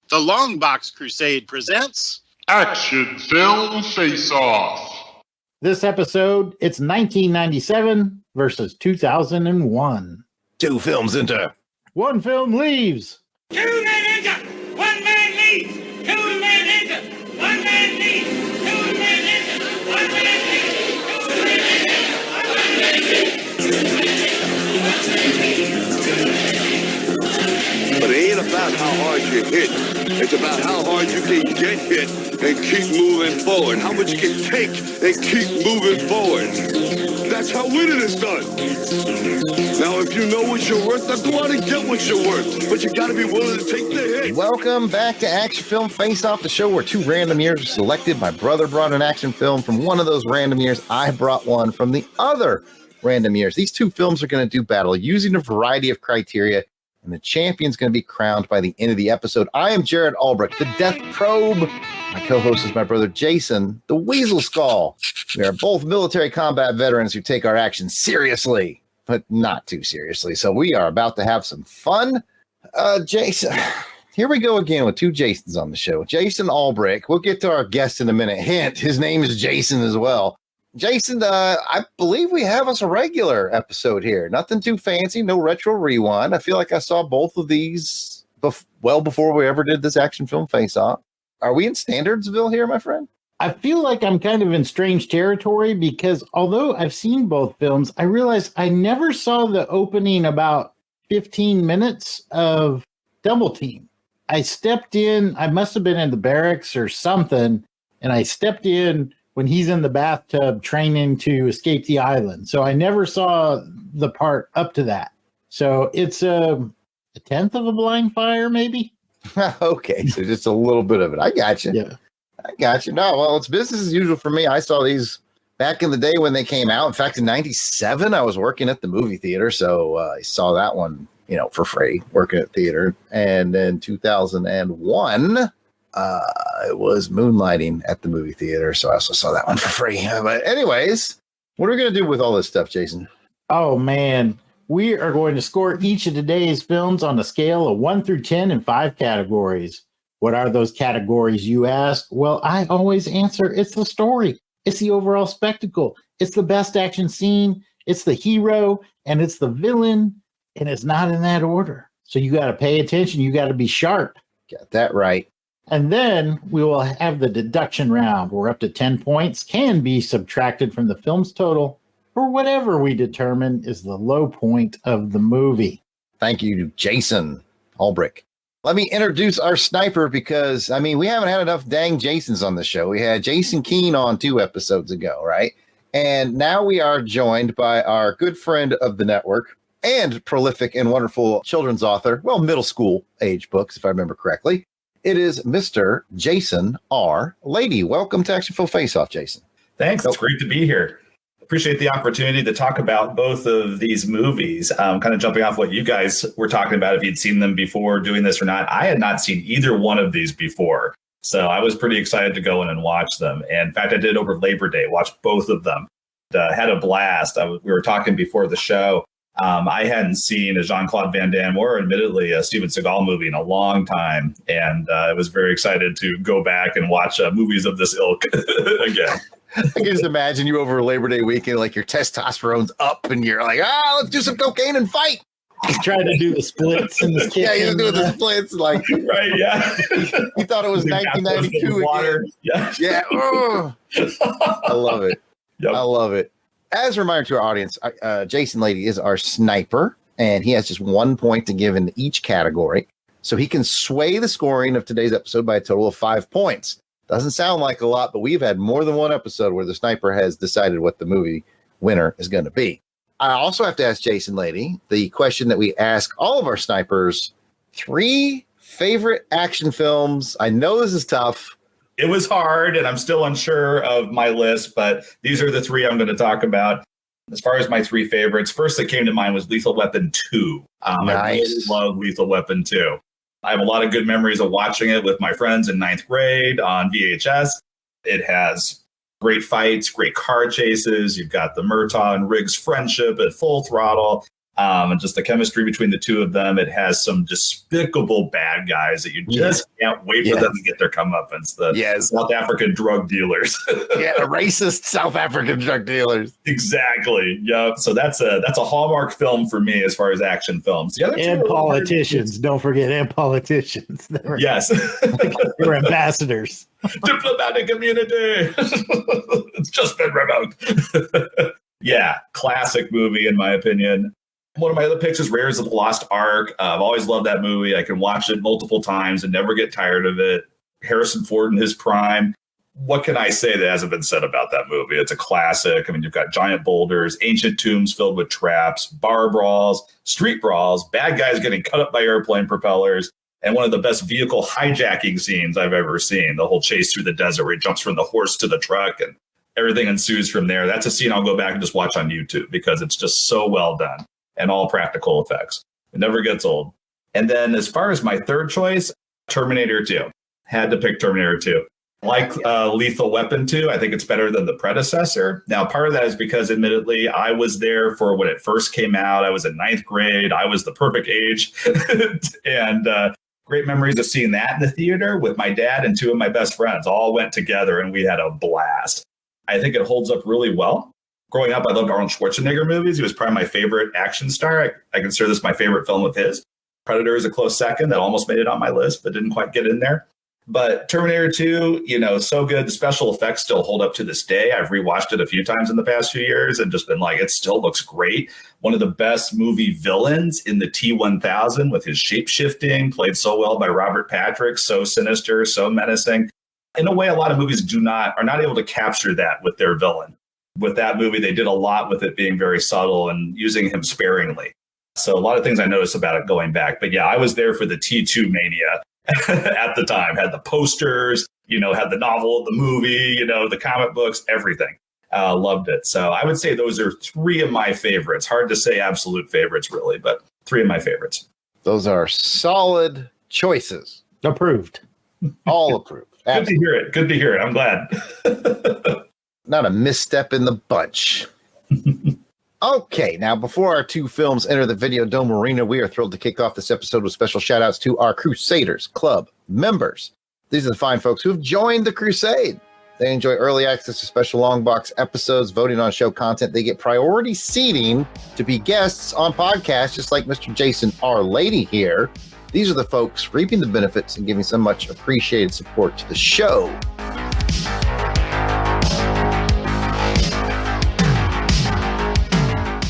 The Longbox Crusade presents Action Film Face-Off. This episode, it's 1997 versus 2001. Two films enter. One film leaves. Two men enter. One man leaves. Two men enter. One man leaves. Two men enter. One man leaves. Two men enter. One man leaves. But it ain't about how hard you hit. It's about how hard you can get hit and keep moving forward. How much you can take and keep moving forward. That's how winning is done. Now, if you know what you're worth, then go out and get what you're worth. But you got to be willing to take the hit. Welcome back to Action Film Face-Off, the show where two random years are selected. My brother brought an action film from one of those random years. I brought one from the other random years. These two films are going to do battle using a variety of criteria, and the champion's going to be crowned by the end of the episode. I am Jared Albrecht, the Death Probe. My co-host is my brother Jason, the Weasel Skull. We are both military combat veterans who take our action seriously, but not too seriously. So we are about to have some fun. Jason, here we go again with two Jasons on the show. Jason Albrecht. We'll get to our guest in a minute. Hint, his name is Jason as well. Jason, I believe we have us a regular episode here. Nothing too fancy, no retro rewind. I feel like I saw both of these well before we ever did this action film face-off. Are we in Standardsville here, my friend? I feel like I'm kind of in strange territory because although I've seen both films, I realized I never saw the opening about 15 minutes of Double Team. I stepped in, I must have been in the barracks or something, and I stepped in when he's in the bathtub training to escape the island. So I never saw the part up to that. So it's a tenth of a blind fire, maybe? Okay, so just a little bit of it. I got you. Yeah. I got you. No, well, it's business as usual for me. I saw these back in the day when they came out. In fact, in 97, I was working at the movie theater. So I saw that one, for free, working at theater. And then 2001, it was moonlighting at the movie theater, so I also saw that one for free. But anyways, what are we going to do with all this stuff, Jason? Oh, man. We are going to score each of today's films on a scale of 1 through 10 in 5 categories. What are those categories, you ask? Well, I always answer, it's the story. It's the overall spectacle. It's the best action scene. It's the hero, and it's the villain, and it's not in that order. So you got to pay attention. You got to be sharp. Got that right. And then we will have the deduction round where up to 10 points can be subtracted from the film's total for whatever we determine is the low point of the movie. Thank you, Jason Albrecht. Let me introduce our sniper because, we haven't had enough dang Jasons on the show. We had Jason Keene on 2 episodes ago, right? And now we are joined by our good friend of the network and prolific and wonderful children's author, middle school age books, if I remember correctly. It is Mr. Jason R. Lady. Welcome to Action Film Face-Off, Jason. Thanks. It's great to be here. Appreciate the opportunity to talk about both of these movies. Kind of jumping off what you guys were talking about, if you'd seen them before doing this or not. I had not seen either one of these before. So I was pretty excited to go in and watch them. And in fact, I did over Labor Day, watched both of them. Had a blast. We were talking before the show. I hadn't seen a Jean-Claude Van Damme or admittedly a Steven Seagal movie in a long time. And I was very excited to go back and watch movies of this ilk again. I can just imagine you over Labor Day weekend, like your testosterone's up and you're like, let's do some cocaine and fight. He's trying to do the splits in this kitchen. Yeah, he's doing the splits. Like, right, yeah. He thought it was 1992 water. Again. Yeah. I love it. Yep. I love it. As a reminder to our audience, Jason Lady is our sniper, and he has just 1 point to give in each category. So he can sway the scoring of today's episode by a total of 5 points. Doesn't sound like a lot, but we've had more than one episode where the sniper has decided what the movie winner is going to be. I also have to ask Jason Lady the question that we ask all of our snipers: 3 favorite action films. I know this is tough. It was hard, and I'm still unsure of my list, but these are the 3 I'm going to talk about. As far as my 3 favorites, first that came to mind was Lethal Weapon 2. Nice. I really love Lethal Weapon 2. I have a lot of good memories of watching it with my friends in 9th grade on VHS. It has great fights, great car chases. You've got the Murtaugh and Riggs friendship at full throttle. And just the chemistry between the two of them. It has some despicable bad guys that you just can't wait for them to get their comeuppance. The South African drug dealers. Racist South African drug dealers. Exactly. Yep. So that's a Hallmark film for me as far as action films. The other and politicians. Don't forget, and politicians. Yes. They're ambassadors. Diplomatic immunity. It's just been revoked. Yeah. Classic movie, in my opinion. One of my other picks is Raiders of the Lost Ark. I've always loved that movie. I can watch it multiple times and never get tired of it. Harrison Ford in his prime. What can I say that hasn't been said about that movie? It's a classic. I mean, you've got giant boulders, ancient tombs filled with traps, bar brawls, street brawls, bad guys getting cut up by airplane propellers, and one of the best vehicle hijacking scenes I've ever seen. The whole chase through the desert where he jumps from the horse to the truck and everything ensues from there. That's a scene I'll go back and just watch on YouTube because it's just so well done. And all practical effects. It never gets old. And then as far as my third choice, Terminator 2. Had to pick Terminator 2. Like Lethal Weapon 2, I think it's better than the predecessor. Now, part of that is because, admittedly, I was there for when it first came out. I was in 9th grade. I was the perfect age. And great memories of seeing that in the theater with my dad and two of my best friends. All went together, and we had a blast. I think it holds up really well. Growing up, I loved Arnold Schwarzenegger movies. He was probably my favorite action star. I consider this my favorite film of his. Predator is a close second. That almost made it on my list, but didn't quite get in there. But Terminator 2, so good. The special effects still hold up to this day. I've rewatched it a few times in the past few years and just been like, it still looks great. One of the best movie villains in the T-1000 with his shape-shifting, played so well by Robert Patrick, so sinister, so menacing. In a way, a lot of movies are not able to capture that with their villain. With that movie, they did a lot with it being very subtle and using him sparingly. So a lot of things I noticed about it going back. But yeah, I was there for the T2 mania at the time. Had the posters, had the novel, the movie, the comic books, everything. Loved it. So I would say those are three of my favorites. Hard to say absolute favorites, really, but three of my favorites. Those are solid choices. Approved. All approved. Good to hear it. Good to hear it. I'm glad. Not a misstep in the bunch. Okay, now before our two films enter the Videodome arena, we are thrilled to kick off this episode with special shout outs to our Crusaders Club members. These are the fine folks who have joined the Crusade. They enjoy early access to special Longbox episodes, voting on show content. They get priority seating to be guests on podcasts, just like Mr. Jason R. Lady here. These are the folks reaping the benefits and giving so much appreciated support to the show.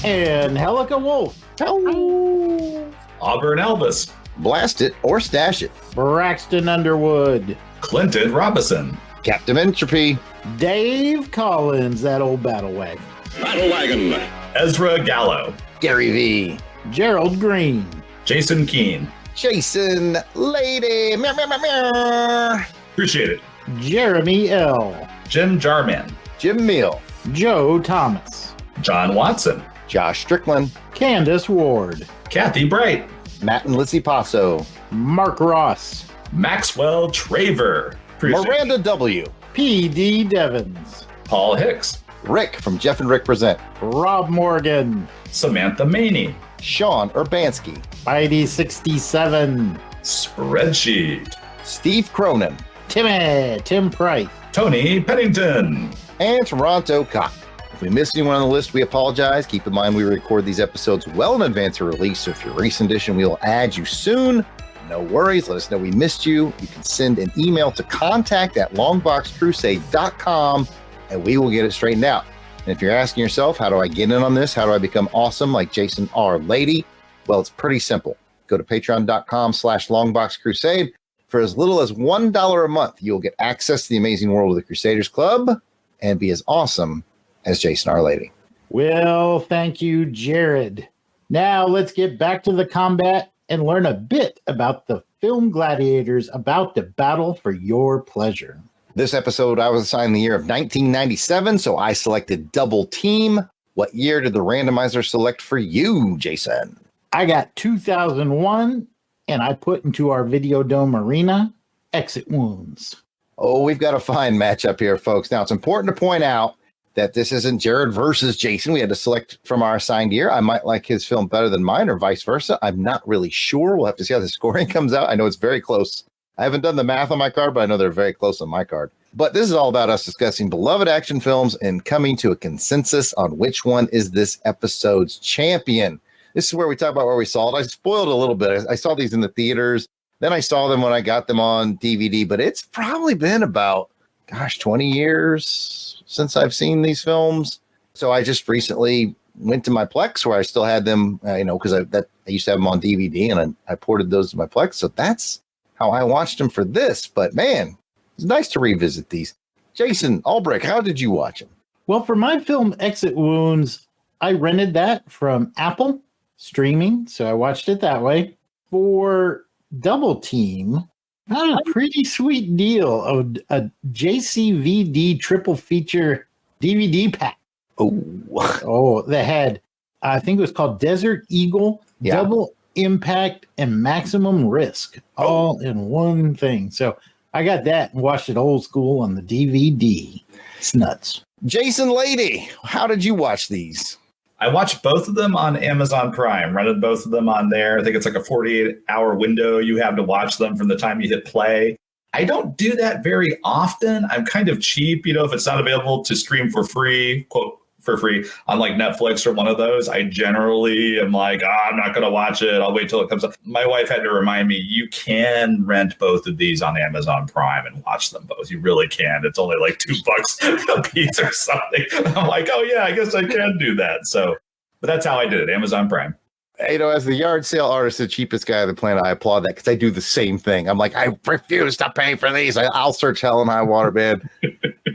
And Helica Wolf. Hello. Auburn Elvis. Blast it or stash it. Braxton Underwood. Clinton Robinson. Captain Entropy. Dave Collins, that old battle wagon. Battle wagon. Ezra Gallo. Gary V. Gerald Green. Jason Keene. Jason Lady. Meow, meow, meow, meow. Appreciate it. Jeremy L. Jim Jarman. Jim Meal. Joe Thomas. John Watson. Josh Strickland. Candace Ward. Kathy Bright. Matt and Lizzie Passo. Mark Ross. Maxwell Traver. Miranda W. P.D. Devons. Paul Hicks. Rick from Jeff and Rick Present. Rob Morgan. Samantha Maney. Sean Urbanski. Spidey 67. Spreadsheet. Steve Cronin. Tim Price. Tony Pennington. And Toronto Cott. If we missed anyone on the list, we apologize. Keep in mind we record these episodes well in advance of release, so if you're a recent edition, we will add you soon. No worries. Let us know we missed you. You can send an email to contact@longboxcrusade.com, and we will get it straightened out. And if you're asking yourself, how do I get in on this? How do I become awesome like Jason R. Lady? Well, it's pretty simple. Go to patreon.com/longboxcrusade. For as little as $1 a month, you'll get access to the amazing world of the Crusaders Club and be as awesome as Jason R. Lady. Well, thank you, Jared. Now let's get back to the combat and learn a bit about the film gladiators about to battle for your pleasure. This episode, I was assigned the year of 1997, so I selected Double Team. What year did the randomizer select for you, Jason? I got 2001, and I put into our Videodome arena Exit Wounds. Oh, we've got a fine matchup here, folks. Now, it's important to point out that this isn't Jared versus Jason. We had to select from our assigned year. I might like his film better than mine or vice versa. I'm not really sure. We'll have to see how the scoring comes out. I know it's very close. I haven't done the math on my card, but I know they're very close on my card. But this is all about us discussing beloved action films and coming to a consensus on which one is this episode's champion. This is where we talk about where we saw it. I spoiled a little bit. I saw these in the theaters. Then I saw them when I got them on DVD, but it's probably been about, 20 years since I've seen these films. So I just recently went to my Plex where I still had them, because I used to have them on DVD and I ported those to my Plex. So that's how I watched them for this. But man, it's nice to revisit these. Jason Albrecht, how did you watch them? Well, for my film Exit Wounds, I rented that from Apple streaming, so I watched it that way. For Double Team, I had a pretty sweet deal of a JCVD triple feature DVD pack. Oh, they had, I think it was called Desert Eagle, Double Impact, and Maximum Risk, all in one thing. So I got that and watched it old school on the DVD. It's nuts. Jason Lady, how did you watch these? I watched both of them on Amazon Prime, rented both of them on there. I think it's like a 48-hour window you have to watch them from the time you hit play. I don't do that very often. I'm kind of cheap, if it's not available to stream for free, quote, for free on like Netflix or one of those. I generally am like, I'm not going to watch it. I'll wait till it comes up. My wife had to remind me, you can rent both of these on Amazon Prime and watch them both. You really can. It's only like $2 a piece or something. I'm like, oh yeah, I guess I can do that. So, but that's how I did it. Amazon Prime. As the yard sale artist, the cheapest guy on the planet, I applaud that because I do the same thing. I'm like, I refuse to pay for these. I'll search hell and high water, man.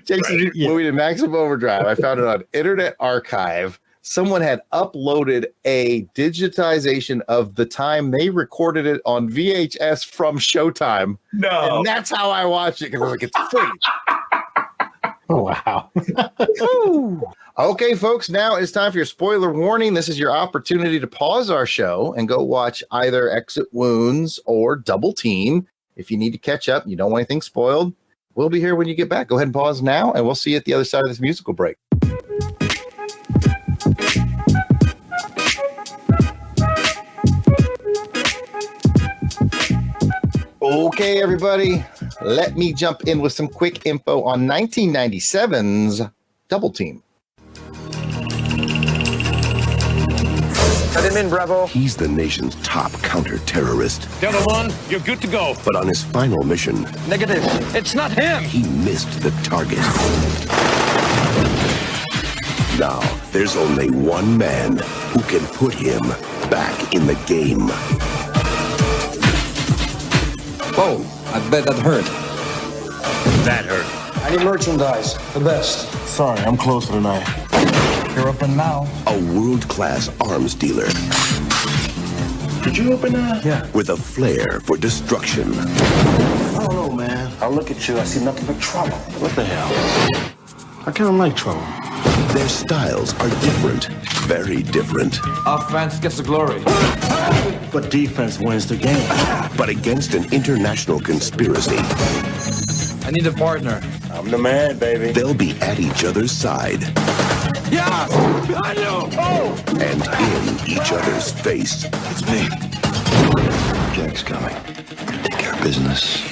Jason, movie to Maximum Overdrive. I found it on Internet Archive. Someone had uploaded a digitization of the time they recorded it on VHS from Showtime. No. And that's how I watched it because I was like, it's free. Oh, wow. Okay, folks, now it's time for your spoiler warning. This is your opportunity to pause our show and go watch either Exit Wounds or Double Team. If you need to catch up, you don't want anything spoiled, we'll be here when you get back. Go ahead and pause now, and we'll see you at the other side of this musical break. Okay, everybody, let me jump in with some quick info on 1997's Double Team. Cut him in, Bravo. He's the nation's top counter-terrorist. Delta One, you're good to go. But on his final mission, Negative. It's not him. he missed the target. Now, there's only one man who can put him back in the game. Whoa, I bet that hurt. That hurt. I need merchandise. The best. Sorry, I'm closer tonight. You're open now. A world-class arms dealer Did you open that? Yeah. with a flair for destruction. I don't know, man. I look at you, I see nothing but trouble. What the hell? I kind of like trouble. Their styles are different, very different. Offense gets the glory. But defense wins the game. But against an international conspiracy, I need a partner. I'm the man, baby. they'll be at each other's side Yeah! I know! Oh! and in each other's face. It's me. Jack's coming. Take care of business.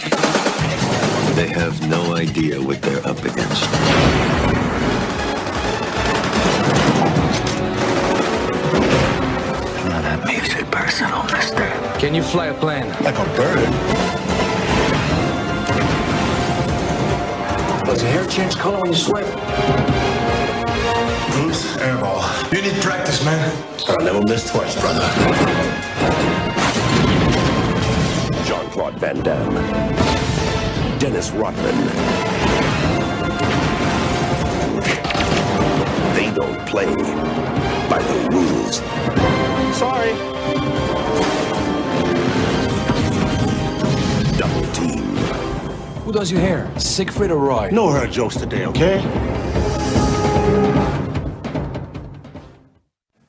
They have no idea what they're up against. None of that makes it personal, mister. Can you fly a plane? Like a bird. Does your hair change color when you sweat? Bruce, airball. You need practice, man. I'll never miss twice, brother. Jean-Claude Van Damme, Dennis Rodman. They don't play by the rules. Sorry. Double Team. Who does your hair? Siegfried or Roy? No hurt jokes today, okay?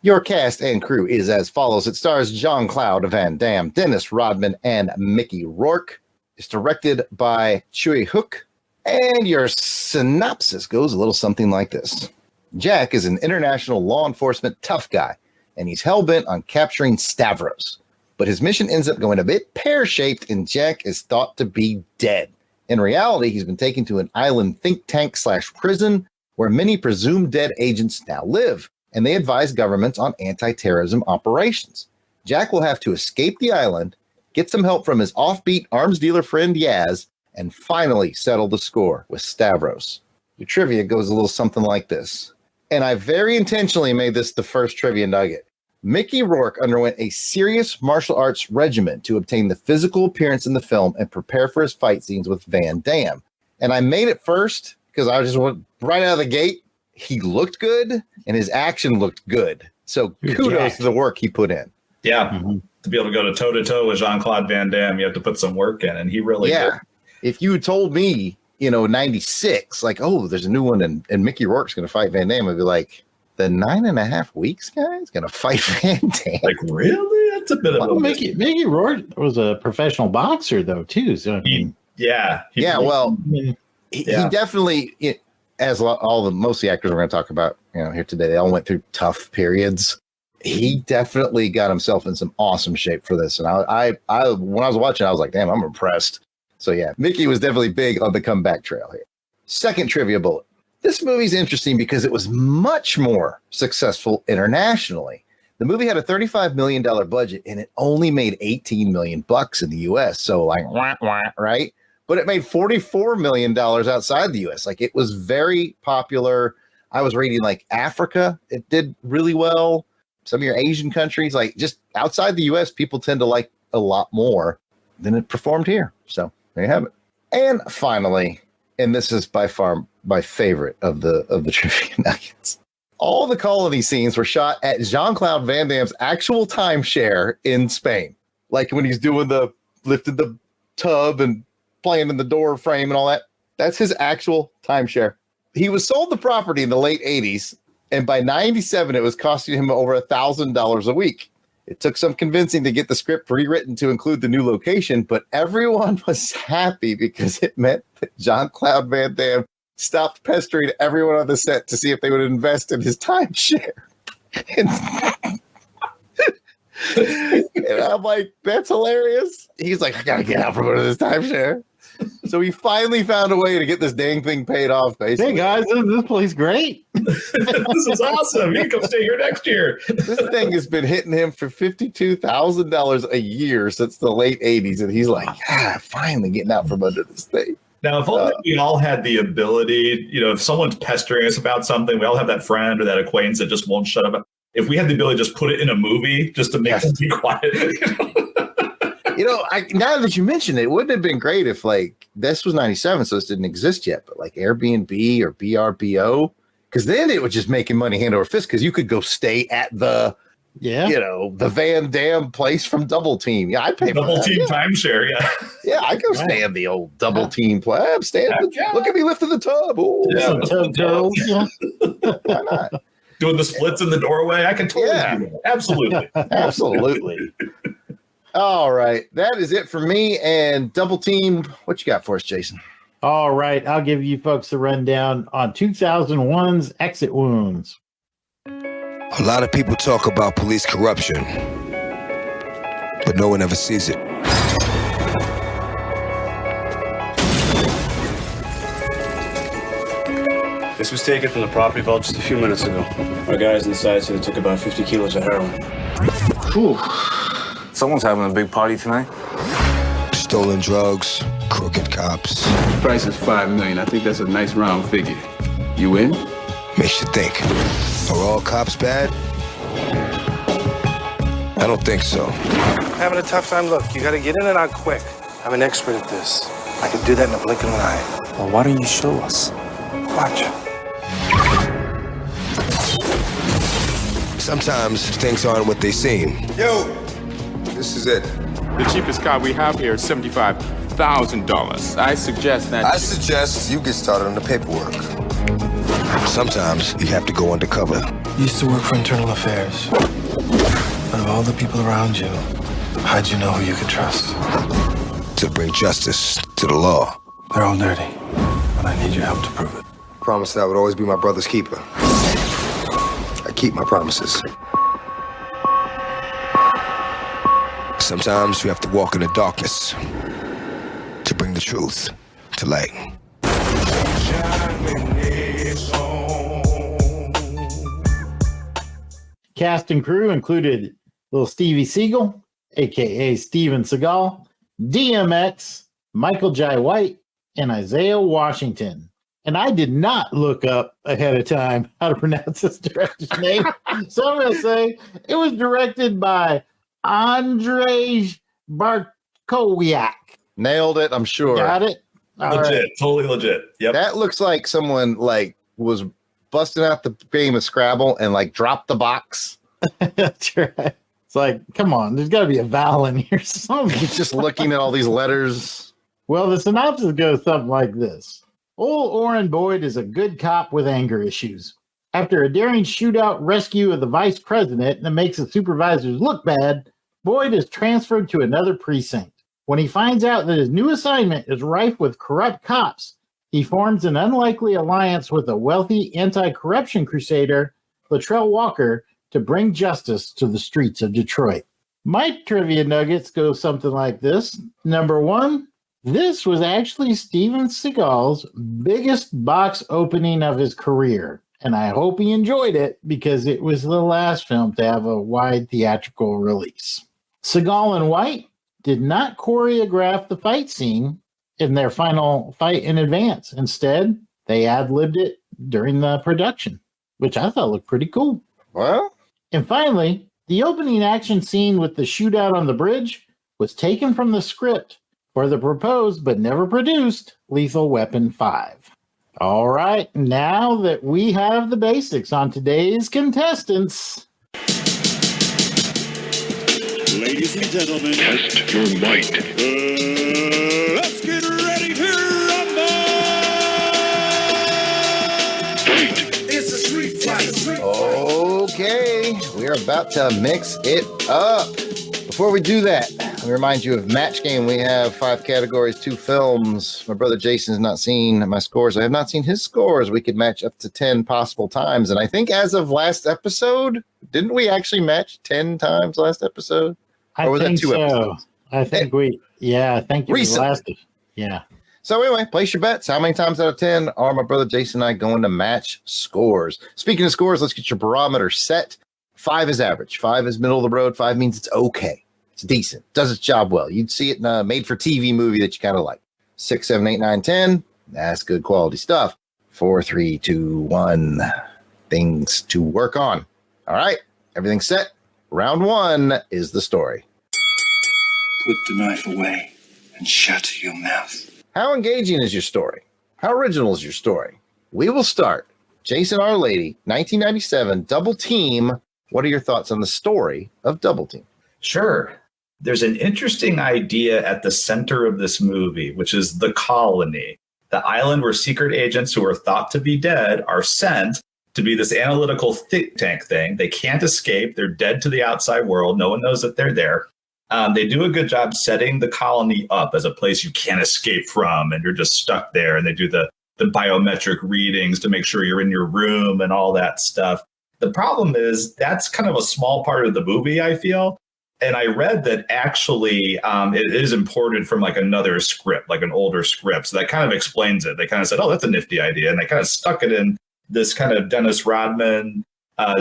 Your cast and crew is as follows. It stars Jean-Claude Van Damme, Dennis Rodman, and Mickey Rourke. It's directed by Chui Hook. And your synopsis goes a little something like this. Jack is an international law enforcement tough guy, and he's hell-bent on capturing Stavros. But his mission ends up going a bit pear-shaped, and Jack is thought to be dead. In reality, he's been taken to an island think tank / prison where many presumed dead agents now live, and they advise governments on anti-terrorism operations. Jack will have to escape the island, get some help from his offbeat arms dealer friend Yaz, and finally settle the score with Stavros. Your trivia goes a little something like this. And I very intentionally made this the first trivia nugget. Mickey Rourke underwent a serious martial arts regimen to obtain the physical appearance in the film and prepare for his fight scenes with Van Damme. And I made it first because I just went right out of the gate. He looked good and his action looked good. So kudos to the work he put in. Yeah. To be able to go toe-to-toe with Jean-Claude Van Damme, you have to put some work in, and he really did. If you told me, 96, like, oh, there's a new one and Mickey Rourke's going to fight Van Damme, I'd be like, the 9.5 weeks guy is going to fight Van Damme? Like, really? That's a bit of a... Mickey Rourke was a professional boxer, though, too. So, I mean, he definitely, as most of the actors we're going to talk about here today, they all went through tough periods. He definitely got himself in some awesome shape for this. And I when I was watching, I was like, damn, I'm impressed. So yeah, Mickey was definitely big on the comeback trail here. Second trivia bullet. This movie's interesting because it was much more successful internationally. The movie had a $35 million budget and it only made $18 million in the US. So like, right? But it made $44 million outside the US. Like, it was very popular. I was reading like Africa, it did really well. Some of your Asian countries, like just outside the US, people tend to like a lot more than it performed here. So there you have it. And finally, and this is by far my favorite of the trivia nuggets, all the colony scenes were shot at Jean-Claude Van Damme's actual timeshare in Spain. Like when he's doing the lifting the tub and playing in the door frame and all that. That's his actual timeshare. He was sold the property in the late 80s. And by 97, it was costing him over $1,000 a week. It took some convincing to get the script rewritten to include the new location, but everyone was happy because it meant that Jean-Claude Van Damme stopped pestering everyone on the set to see if they would invest in his timeshare. And I'm like, that's hilarious. He's like, I got to get out from under this timeshare. So he finally found a way to get this dang thing paid off, basically. Hey, guys, this place great. This is awesome. You can come stay here next year. This thing has been hitting him for $52,000 a year since the late 80s. And he's like, finally getting out from under this thing. Now, if only we all had the ability, if someone's pestering us about something, we all have that friend or that acquaintance that just won't shut up. If we had the ability to just put it in a movie just to make them be quiet. Now that you mention it, wouldn't it have been great if like this was 97, so this didn't exist yet, but like Airbnb or BRBO, because then it was just making money hand over fist because you could go stay at the the Van Damme place from Double Team. Yeah, I'd pay Double Team timeshare. Yeah, I go stay in the old Double Team place. I'm staying. Look at me lifting the tub. Oh, tub turtles. Why not? Doing the splits in the doorway. I can totally do that. Absolutely. Absolutely. All right. That is it for me. And Double Team, what you got for us, Jason? All right. I'll give you folks the rundown on 2001's Exit Wounds. A lot of people talk about police corruption, but no one ever sees it. This was taken from the property vault just a few minutes ago. Our guys inside said it took about 50 kilos of heroin. Whew. Someone's having a big party tonight. Stolen drugs, crooked cops. The price is $5 million. I think that's a nice round figure. You in? Makes you think. Are all cops bad? I don't think so. Having a tough time. Look, you gotta get in and out quick. I'm an expert at this. I can do that in a blink of an eye. Well, why don't you show us? Watch. Sometimes things aren't what they seem. Yo, this is it. The cheapest car we have here is $75,000. I suggest you get started on the paperwork. Sometimes you have to go undercover. Used to work for internal affairs. But of all the people around you, how'd you know who you could trust? To bring justice to the law. They're all dirty, but I need your help to prove it. Promise that I would always be my brother's keeper. keep my promises. Sometimes you have to walk in the darkness to bring the truth to light. Cast and crew included little Stevie Seagal, aka Steven Seagal, DMX, Michael Jai White, and Isaiah Washington. And I did not look up ahead of time how to pronounce this director's name. So I'm going to say it was directed by Andrzej Bartkowiak. Nailed it, I'm sure. Got it? Legit, totally legit. Yep. That looks like someone was busting out the game of Scrabble and dropped the box. That's right. It's like, come on, there's got to be a vowel in here. He's just looking at all these letters. Well, the synopsis goes something like this. Old Orrin Boyd is a good cop with anger issues. After a daring shootout rescue of the vice president that makes the supervisors look bad, Boyd is transferred to another precinct. When he finds out that his new assignment is rife with corrupt cops, he forms an unlikely alliance with a wealthy anti-corruption crusader, Latrell Walker, to bring justice to the streets of Detroit. My trivia nuggets go something like this. Number one, this was actually Steven Seagal's biggest box opening of his career, and I hope he enjoyed it because it was the last film to have a wide theatrical release. Seagal and White did not choreograph the fight scene in their final fight in advance. Instead, they ad-libbed it during the production, which I thought looked pretty cool. Well, and finally, the opening action scene with the shootout on the bridge was taken from the script for the proposed but never produced Lethal Weapon 5. All right, now that we have the basics on today's contestants. Ladies and gentlemen, Test your might. Let's get ready to rumble! Fight. It's a street fight. Okay, we're about to mix it up. Before we do that, let me remind you of Match Game. We have 5 categories, 2 films. My brother Jason's not seen my scores. I have not seen his scores. We could match up to 10 possible times. And I think as of last episode, didn't we actually match 10 times last episode? I think so. Episodes? I think I think it was last. Yeah. So anyway, place your bets. How many times out of 10 are my brother Jason and I going to match scores? Speaking of scores, let's get your barometer set. 5 is average. 5 is middle of the road. 5 means it's okay. It's decent. Does its job well. You'd see it in a made-for-TV movie that you kind of like. 6, 7, 8, 9, 10. That's good quality stuff. 4, 3, 2, 1. Things to work on. All right. Everything's set. Round 1 is the story. Put the knife away and shut your mouth. How engaging is your story? How original is your story? We will start. Jason R. Lady, 1997, Double Team. What are your thoughts on the story of Double Team? Sure. There's an interesting idea at the center of this movie, which is the colony, the island where secret agents who are thought to be dead are sent to be this analytical think tank thing. They can't escape. They're dead to the outside world. No one knows that they're there. They do a good job setting the colony up as a place you can't escape from, and you're just stuck there. And they do the biometric readings to make sure you're in your room and all that stuff. The problem is that's kind of a small part of the movie, I feel. And I read that actually it is imported from another script, like an older script. So that kind of explains it. They kind of said, oh, that's a nifty idea. And they kind of stuck it in this kind of Dennis Rodman,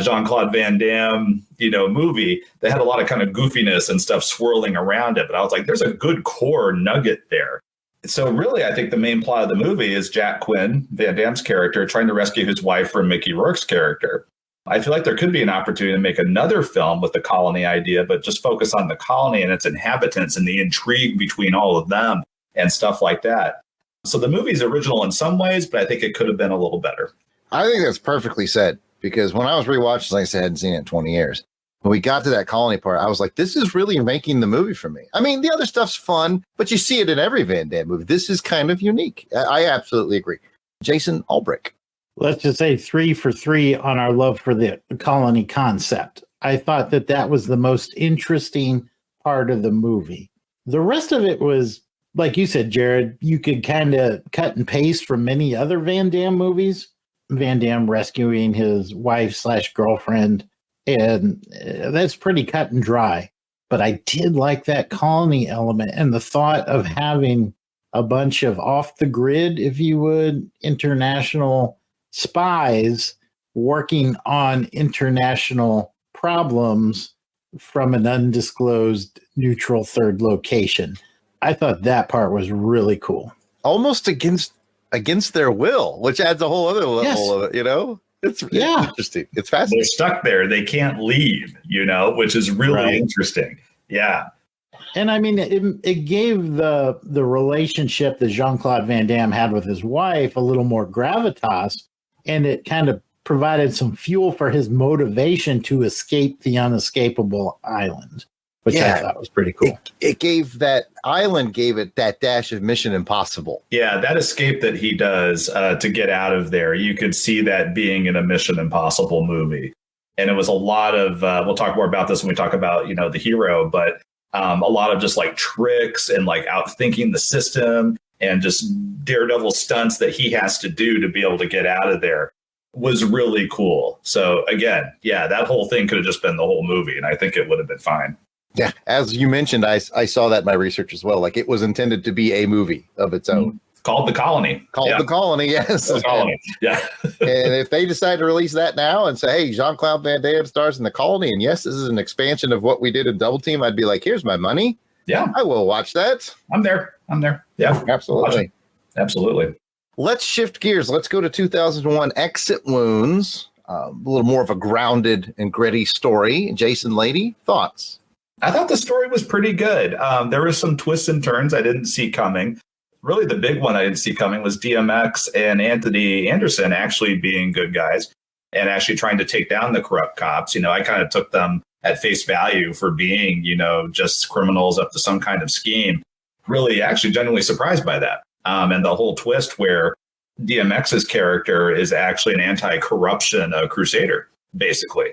Jean-Claude Van Damme, movie. They had a lot of kind of goofiness and stuff swirling around it. But I was like, there's a good core nugget there. So really, I think the main plot of the movie is Jack Quinn, Van Damme's character, trying to rescue his wife from Mickey Rourke's character. I feel like there could be an opportunity to make another film with the colony idea, but just focus on the colony and its inhabitants and the intrigue between all of them and stuff like that. So the movie's original in some ways, but I think it could have been a little better. I think that's perfectly said, because when I was rewatching, like I said, I hadn't seen it in 20 years. When we got to that colony part, I was like, this is really making the movie for me. I mean, the other stuff's fun, but you see it in every Van Damme movie. This is kind of unique. I absolutely agree. Jason Albrecht. Let's just say 3 for 3 on our love for the colony concept. I thought that was the most interesting part of the movie. The rest of it was, like you said, Jared, you could kind of cut and paste from many other Van Damme movies. Van Damme rescuing his wife/girlfriend, and that's pretty cut and dry. But I did like that colony element and the thought of having a bunch of off the grid, if you would, international spies working on international problems from an undisclosed neutral third location. I thought that part was really cool. Almost against their will, which adds a whole other level of it, It's interesting. It's fascinating. They're stuck there. They can't leave, which is really interesting. Yeah. And I mean, it gave the relationship that Jean-Claude Van Damme had with his wife a little more gravitas, and it kind of provided some fuel for his motivation to escape the unescapable island, which I thought was pretty cool. It gave that island, that dash of Mission Impossible. Yeah, that escape that he does to get out of there, you could see that being in a Mission Impossible movie. And it was a lot of, we'll talk more about this when we talk about, the hero, but a lot of just like tricks and like outthinking the system and just daredevil stunts that he has to do to be able to get out of there was really cool. So again, that whole thing could have just been the whole movie, and I think it would have been fine. Yeah, as you mentioned, I saw that in my research as well. Like it was intended to be a movie of its own. Called The Colony. The Colony, yes. The Colony, yeah. And if they decide to release that now and say, hey, Jean-Claude Van Damme stars in The Colony, and yes, this is an expansion of what we did in Double Team, I'd be like, here's my money. Yeah. I will watch that. I'm there. Yeah. Absolutely. Absolutely. Let's shift gears. Let's go to 2001 Exit Wounds. A little more of a grounded and gritty story. Jason Lady, thoughts? I thought the story was pretty good. There were some twists and turns I didn't see coming. Really, the big one I didn't see coming was DMX and Anthony Anderson actually being good guys and actually trying to take down the corrupt cops. I kind of took them at face value for being, just criminals up to some kind of scheme. Really, actually, genuinely surprised by that. And the whole twist where DMX's character is actually an anti-corruption crusader, basically.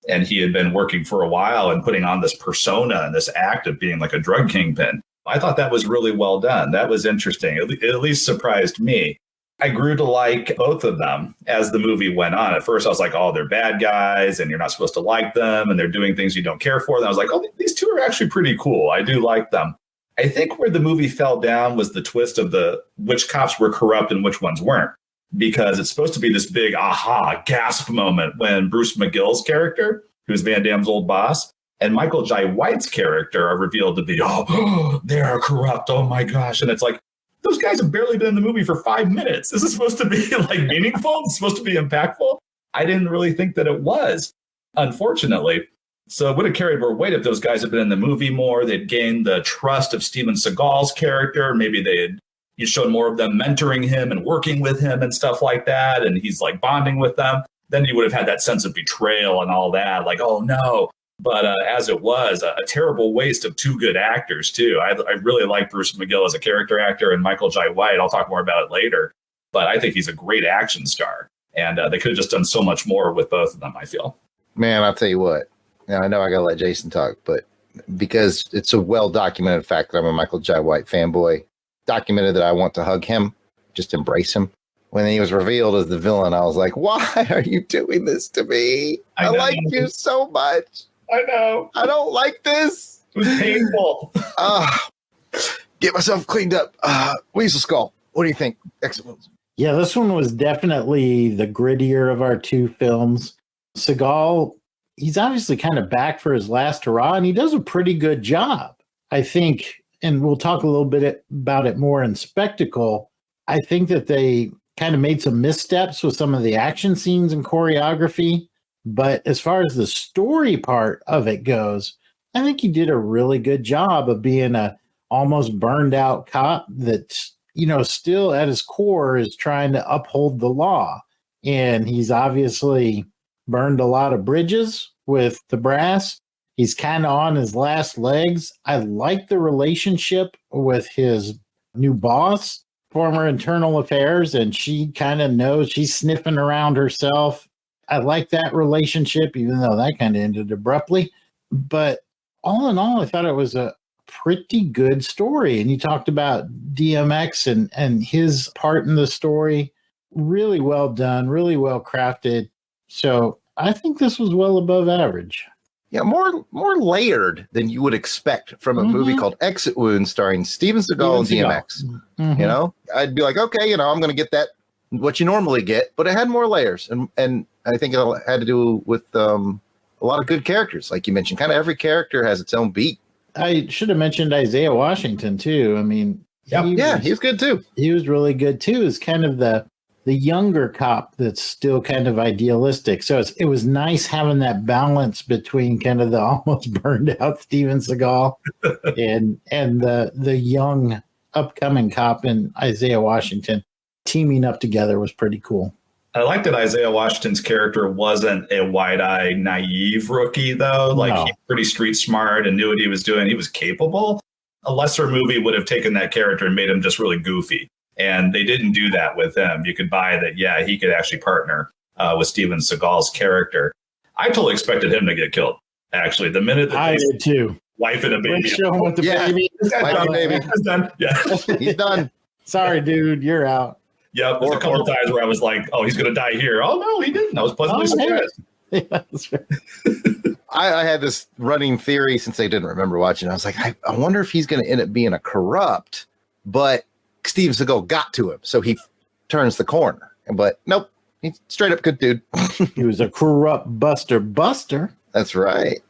And he had been working for a while and putting on this persona and this act of being like a drug kingpin. I thought that was really well done. That was interesting. It at least surprised me. I grew to like both of them as the movie went on. At first, I was like, oh, they're bad guys and you're not supposed to like them and they're doing things you don't care for. Then I was like, oh, these two are actually pretty cool. I do like them. I think where the movie fell down was the twist of which cops were corrupt and which ones weren't. Because it's supposed to be this big aha gasp moment when Bruce McGill's character, who's Van Damme's old boss, and Michael Jai White's character are revealed to be, they're corrupt. Oh my gosh. And it's like, those guys have barely been in the movie for 5 minutes. This is supposed to be like meaningful. It's supposed to be impactful. I didn't really think that it was, unfortunately. So it would have carried more weight if those guys had been in the movie more. They'd gained the trust of Steven Seagal's character. Maybe you showed more of them mentoring him and working with him and stuff like that. And he's like bonding with them. Then you would have had that sense of betrayal and all that. Like, oh no. But as it was, a terrible waste of two good actors, too. I really like Bruce McGill as a character actor and Michael Jai White. I'll talk more about it later. But I think he's a great action star. And they could have just done so much more with both of them, I feel. Man, I'll tell you what. Now, I know I got to let Jason talk, but because it's a well-documented fact that I'm a Michael Jai White fanboy, documented that I want to hug him, just embrace him. When he was revealed as the villain, I was like, why are you doing this to me? I like you so much. I know. I don't like this. It was painful. Get myself cleaned up. Weasel Skull, what do you think? Excellent. Yeah, this one was definitely the grittier of our two films. Seagal, he's obviously kind of back for his last hurrah, and he does a pretty good job. I think, and we'll talk a little bit about it more in Spectacle, I think that they kind of made some missteps with some of the action scenes and choreography. But as far as the story part of it goes, I think he did a really good job of being a almost burned out cop that's, still at his core is trying to uphold the law. And he's obviously burned a lot of bridges with the brass. He's kind of on his last legs. I like the relationship with his new boss, former Internal Affairs, and she kind of knows she's sniffing around herself. I like that relationship, even though that kind of ended abruptly. But all in all, I thought it was a pretty good story. And you talked about DMX and his part in the story. really well done, really well crafted. So I think this was well above average. Yeah, more layered than you would expect from a movie called Exit Wounds starring Steven Seagal and DMX. Mm-hmm. You know, I'd be like, okay, I'm going to get that, what you normally get, but it had more layers. And I think it had to do with a lot of good characters. Like you mentioned, kind of every character has its own beat. I should have mentioned Isaiah Washington too. I mean, he was good too. He was really good too. Is kind of the younger cop that's still kind of idealistic. So it was nice having that balance between kind of the almost burned out Steven Seagal and the young upcoming cop in Isaiah Washington. Teaming up together was pretty cool. I like that Isaiah Washington's character wasn't a wide-eyed, naive rookie, though. Like, he's pretty street smart and knew what he was doing. He was capable. A lesser movie would have taken that character and made him just really goofy. And they didn't do that with him. You could buy that, he could actually partner with Steven Seagal's character. I totally expected him to get killed, actually. The minute that I did too. Wife and a baby. Show him with the baby. Wife and baby. He's done. Yeah. He's done. Sorry, dude. You're out. Yep. There's a couple of times where I was like, oh, he's going to die here. Oh, no, he didn't. I was pleasantly surprised. Yeah, that's right. I had this running theory since I didn't remember watching. I was like, I wonder if he's going to end up being a corrupt, but Steven Seagal got to him, so he turns the corner. But nope, he's straight up good dude. He was a corrupt buster. That's right.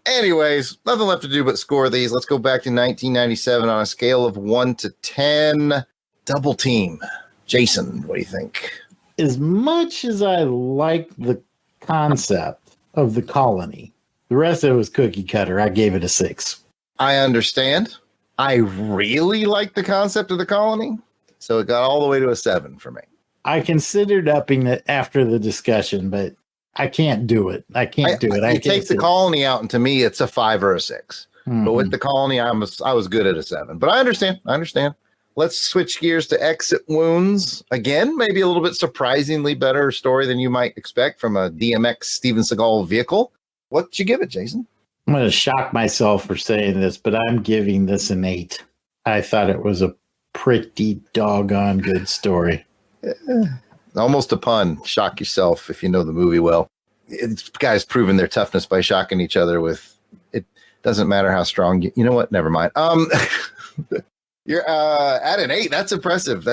Anyways, nothing left to do but score these. Let's go back to 1997 on a scale of 1 to 10. Double Team. Jason, what do you think? As much as I like the concept of the colony, the rest of it was cookie cutter. I gave it a 6. I understand. I really like the concept of the colony, so it got all the way to a 7 for me. I considered upping it after the discussion, but I can't do it. I can't do it. I take the colony out, and to me, it's a 5 or a 6. Mm-hmm. But with the colony, I was good at a 7. But I understand. Let's switch gears to Exit Wounds. Again, maybe a little bit surprisingly better story than you might expect from a DMX Steven Seagal vehicle. What'd you give it, Jason? I'm going to shock myself for saying this, but I'm giving this an 8. I thought it was a pretty doggone good story. Almost a pun. Shock yourself if you know the movie well. Guys proving their toughness by shocking each other with, it doesn't matter how strong you know what? Never mind. You're at an 8. That's impressive.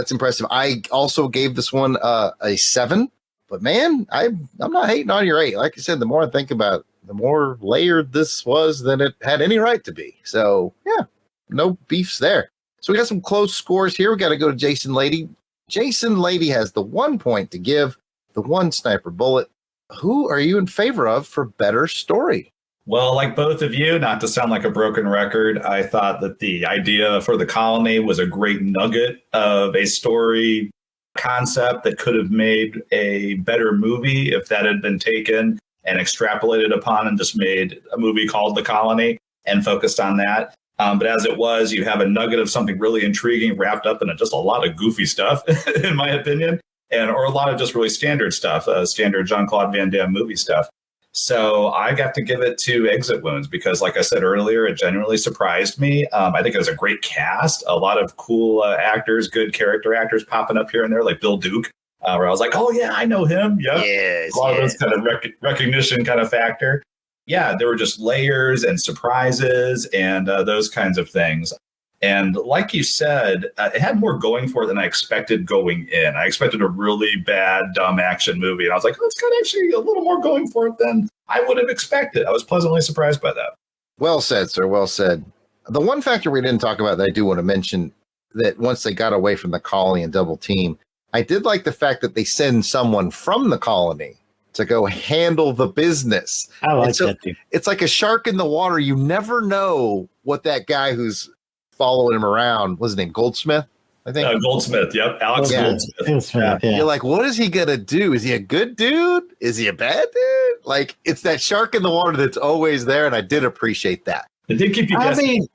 I also gave this one a 7. But man, I'm not hating on your 8. Like I said, the more I think about it, the more layered this was than it had any right to be. So yeah, no beefs there. So we got some close scores here. We got to go to Jason Lady. Jason Lady has the 1 point to give, the 1 sniper bullet. Who are you in favor of for better story? Well, like both of you, not to sound like a broken record, I thought that the idea for the colony was a great nugget of a story concept that could have made a better movie if that had been taken and extrapolated upon and just made a movie called The Colony and focused on that. But as it was, you have a nugget of something really intriguing wrapped up in just a lot of goofy stuff, in my opinion, or a lot of just really standard stuff, standard Jean-Claude Van Damme movie stuff. So I got to give it to Exit Wounds because, like I said earlier, it genuinely surprised me. I think it was a great cast, a lot of cool actors, good character actors popping up here and there, like Bill Duke, where I was like, oh, yeah, I know him. Yep. Yes, a lot of those kind of recognition kind of factor. Yeah, there were just layers and surprises and those kinds of things. And like you said, it had more going for it than I expected going in. I expected a really bad, dumb action movie. And I was like, oh, it's got actually a little more going for it than I would have expected. I was pleasantly surprised by that. Well said, sir. Well said. The one factor we didn't talk about that I do want to mention, that once they got away from the colony and Double Team, I did like the fact that they send someone from the colony to go handle the business. I like that too. It's like a shark in the water. You never know what that guy who's following him around, what's his name, Goldsmith, I think. Goldsmith, yep. Alex Goldsmith. Yeah. You're like, what is he going to do? Is he a good dude? Is he a bad dude? Like, it's that shark in the water that's always there, and I did appreciate that. It did keep you guessing.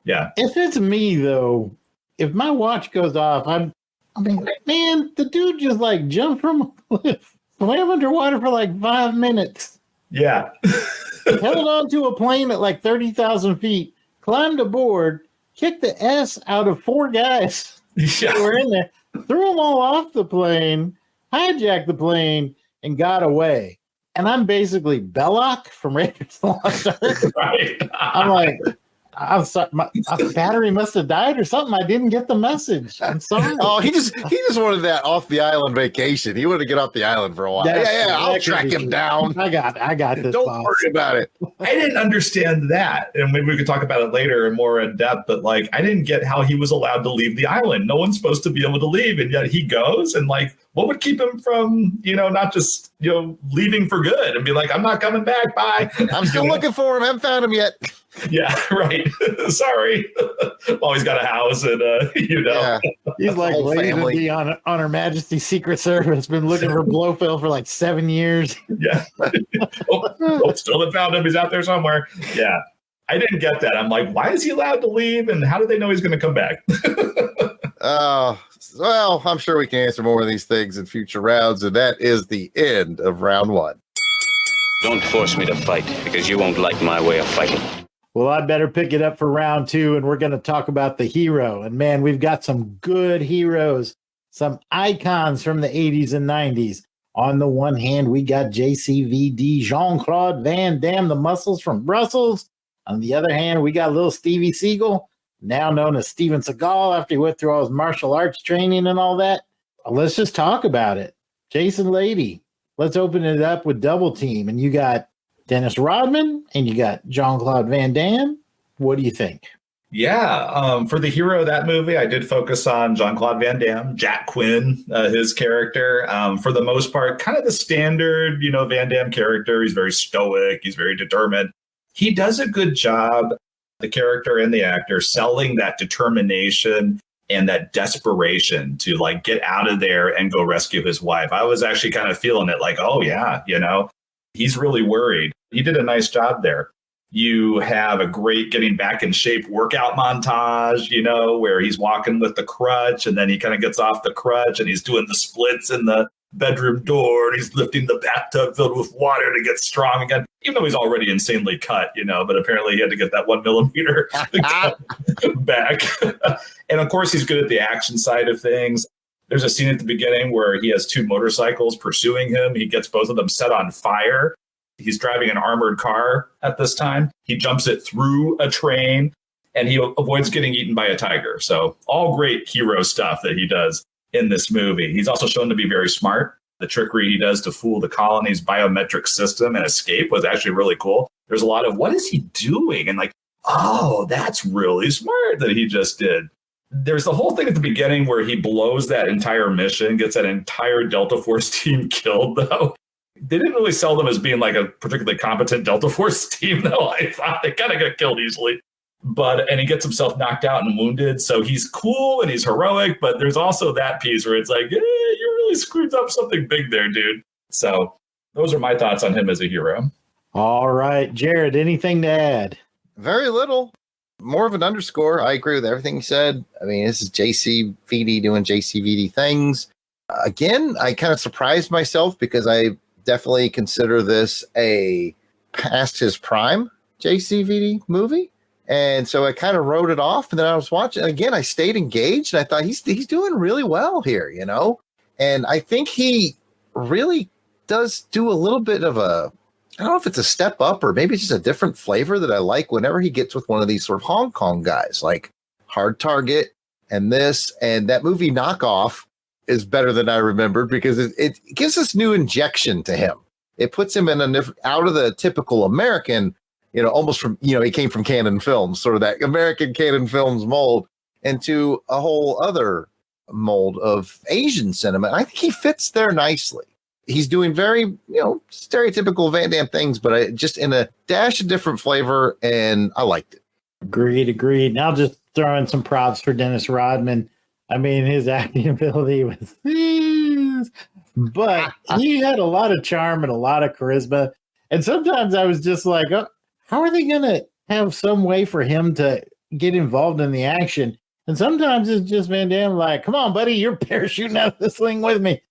Yeah. If it's me, though, if my watch goes off, man, the dude just, like, jumped from a cliff, swam underwater for, like, 5 minutes. Yeah. Held on to a plane at, like, 30,000 feet, climbed aboard, kicked the S out of 4 guys who were in there, threw them all off the plane. hijacked the plane and got away. And I'm basically Belloc from Raiders of the Lost Ark. Right. I'm like, I'm sorry, my battery must have died or something. I didn't get the message. I'm sorry. Oh, he just wanted that off the island vacation. He wanted to get off the island for a while. Yeah, I'll track him down. I got this. Don't boss. worry about it. I didn't understand that. And maybe we could talk about it later and more in depth, but like, I didn't get how he was allowed to leave the island. No one's supposed to be able to leave. And yet he goes, and like, what would keep him from, not just, leaving for good and be like, I'm not coming back. Bye. I'm still looking for him. I haven't found him yet. Yeah, right. Sorry. Well, he's got a house and, Yeah. He's like waiting to be on Her Majesty's Secret Service. Been looking for Blofeld for like 7 years. Yeah. Still haven't found him. He's out there somewhere. Yeah. I didn't get that. I'm like, why is he allowed to leave? And how do they know he's going to come back? Well, I'm sure we can answer more of these things in future rounds. And that is the end of round 1. Don't force me to fight, because you won't like my way of fighting. Well, I'd better pick it up for round 2, and we're going to talk about the hero. And man, we've got some good heroes, some icons from the 80s and 90s. On the one hand, we got JCVD, Jean-Claude Van Damme, the muscles from Brussels. On the other hand, we got little Stevie Seagal, now known as Steven Seagal, after he went through all his martial arts training and all that. Let's just talk about it. Jason Lady, let's open it up with Double Team. And you got Dennis Rodman and you got Jean-Claude Van Damme. What do you think? Yeah, for the hero of that movie, I did focus on Jean-Claude Van Damme, Jack Quinn, his character. For the most part, kind of the standard, Van Damme character. He's very stoic. He's very determined. He does a good job, the character and the actor, selling that determination and that desperation to like get out of there and go rescue his wife. I was actually kind of feeling it like, oh yeah, he's really worried. He did a nice job there. You have a great getting back in shape workout montage, where he's walking with the crutch and then he kind of gets off the crutch and he's doing the splits in the bedroom door and he's lifting the bathtub filled with water to get strong again, even though he's already insanely cut, but apparently he had to get that 1 millimeter back. And of course, he's good at the action side of things. There's a scene at the beginning where he has 2 motorcycles pursuing him. He gets both of them set on fire. He's driving an armored car at this time. He jumps it through a train and he avoids getting eaten by a tiger. So all great hero stuff that he does in this movie. He's also shown to be very smart. The trickery he does to fool the colony's biometric system and escape was actually really cool. There's a lot of, what is he doing? And like, oh, that's really smart that he just did. There's the whole thing at the beginning where he blows that entire mission, gets that entire Delta Force team killed, though. They didn't really sell them as being like a particularly competent Delta Force team, though. I thought they kind of got killed easily. And he gets himself knocked out and wounded. So he's cool and he's heroic, but there's also that piece where it's like, you really screwed up something big there, dude. So those are my thoughts on him as a hero. All right, Jared, anything to add? Very little. More of an underscore. I agree with everything you said. I mean, this is JCVD doing JCVD things. Again, I kind of surprised myself because I definitely consider this a past his prime JCVD movie. And so I kind of wrote it off. And then I was watching again. I stayed engaged and I thought he's doing really well here, And I think he really does do a little bit of a, I don't know if it's a step up or maybe it's just a different flavor that I like whenever he gets with one of these sort of Hong Kong guys like Hard Target and this and that movie Knockoff is better than I remembered because it gives this new injection to him. It puts him in out of the typical American, almost from, he came from Cannon Films, sort of that American Cannon Films mold into a whole other mold of Asian cinema. And I think he fits there nicely. He's doing very, stereotypical Van Damme things, but just in a dash of different flavor. And I liked it. Agreed. Now just throw in some props for Dennis Rodman. I mean, his acting ability was, but he had a lot of charm and a lot of charisma. And sometimes I was just like, oh, how are they going to have some way for him to get involved in the action? And sometimes it's just Van Damme like, come on, buddy, you're parachuting out this thing with me.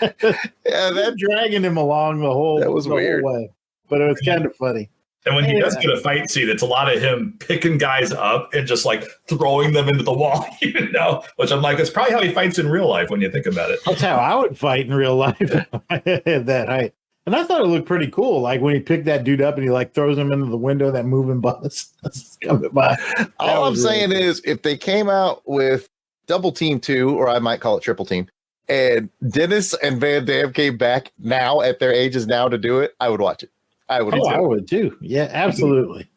Yeah, they're dragging him along the whole, that was weird whole way. But it was kind of funny. And when he does get a fight scene, it's a lot of him picking guys up and just like throwing them into the wall, which I'm like, it's probably how he fights in real life when you think about it. That's how I would fight in real life. That height. And I thought it looked pretty cool. Like when he picked that dude up and he like throws him into the window, that moving bus coming by. All I'm saying is if they came out with Double Team 2, or I might call it Triple Team, and Dennis and Van Damme came back now at their ages now to do it, I would watch it. I would too. Yeah, absolutely.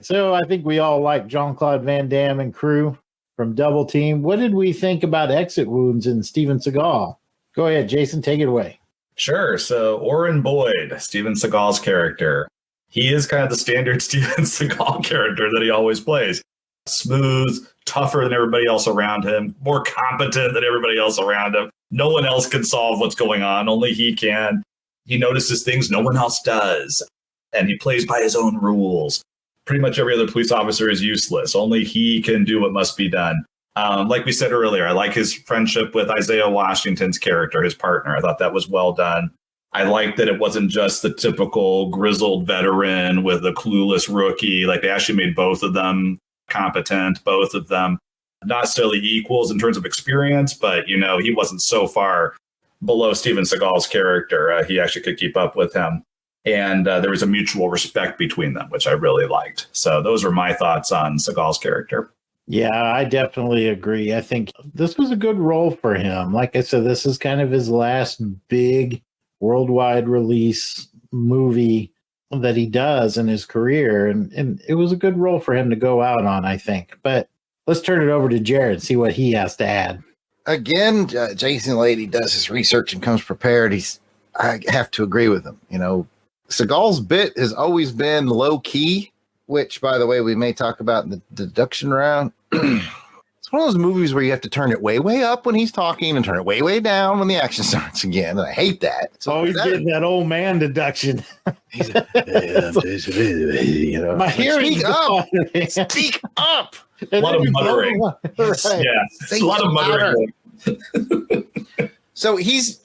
So I think we all like Jean-Claude Van Damme and crew from Double Team. What did we think about Exit Wounds and Steven Seagal? Go ahead, Jason, take it away. Sure. So Oren Boyd, Steven Seagal's character, he is kind of the standard Steven Seagal character that he always plays. Smooth, tougher than everybody else around him, more competent than everybody else around him. No one else can solve what's going on. Only he can. He notices things no one else does. And he plays by his own rules. Pretty much every other police officer is useless. Only he can do what must be done. Like we said earlier, I like his friendship with Isaiah Washington's character, his partner. I thought that was well done. I liked that it wasn't just the typical grizzled veteran with a clueless rookie. Like they actually made both of them competent, both of them not necessarily equals in terms of experience, but, he wasn't so far below Steven Seagal's character. He actually could keep up with him. And there was a mutual respect between them, which I really liked. So those are my thoughts on Seagal's character. Yeah, I definitely agree. I think this was a good role for him. Like I said, this is kind of his last big worldwide release movie that he does in his career. And it was a good role for him to go out on, I think. But let's turn it over to Jared and see what he has to add. Again, Jason Lady does his research and comes prepared. I have to agree with him. Seagal's bit has always been low key, which, by the way, we may talk about in the deduction round. It's one of those movies where you have to turn it way, way up when he's talking and turn it way, way down when the action starts again. And I hate that. So he's getting that old man deduction. He's my hearing. Speak up. A lot of muttering. Right. Yeah, a lot of muttering. So he's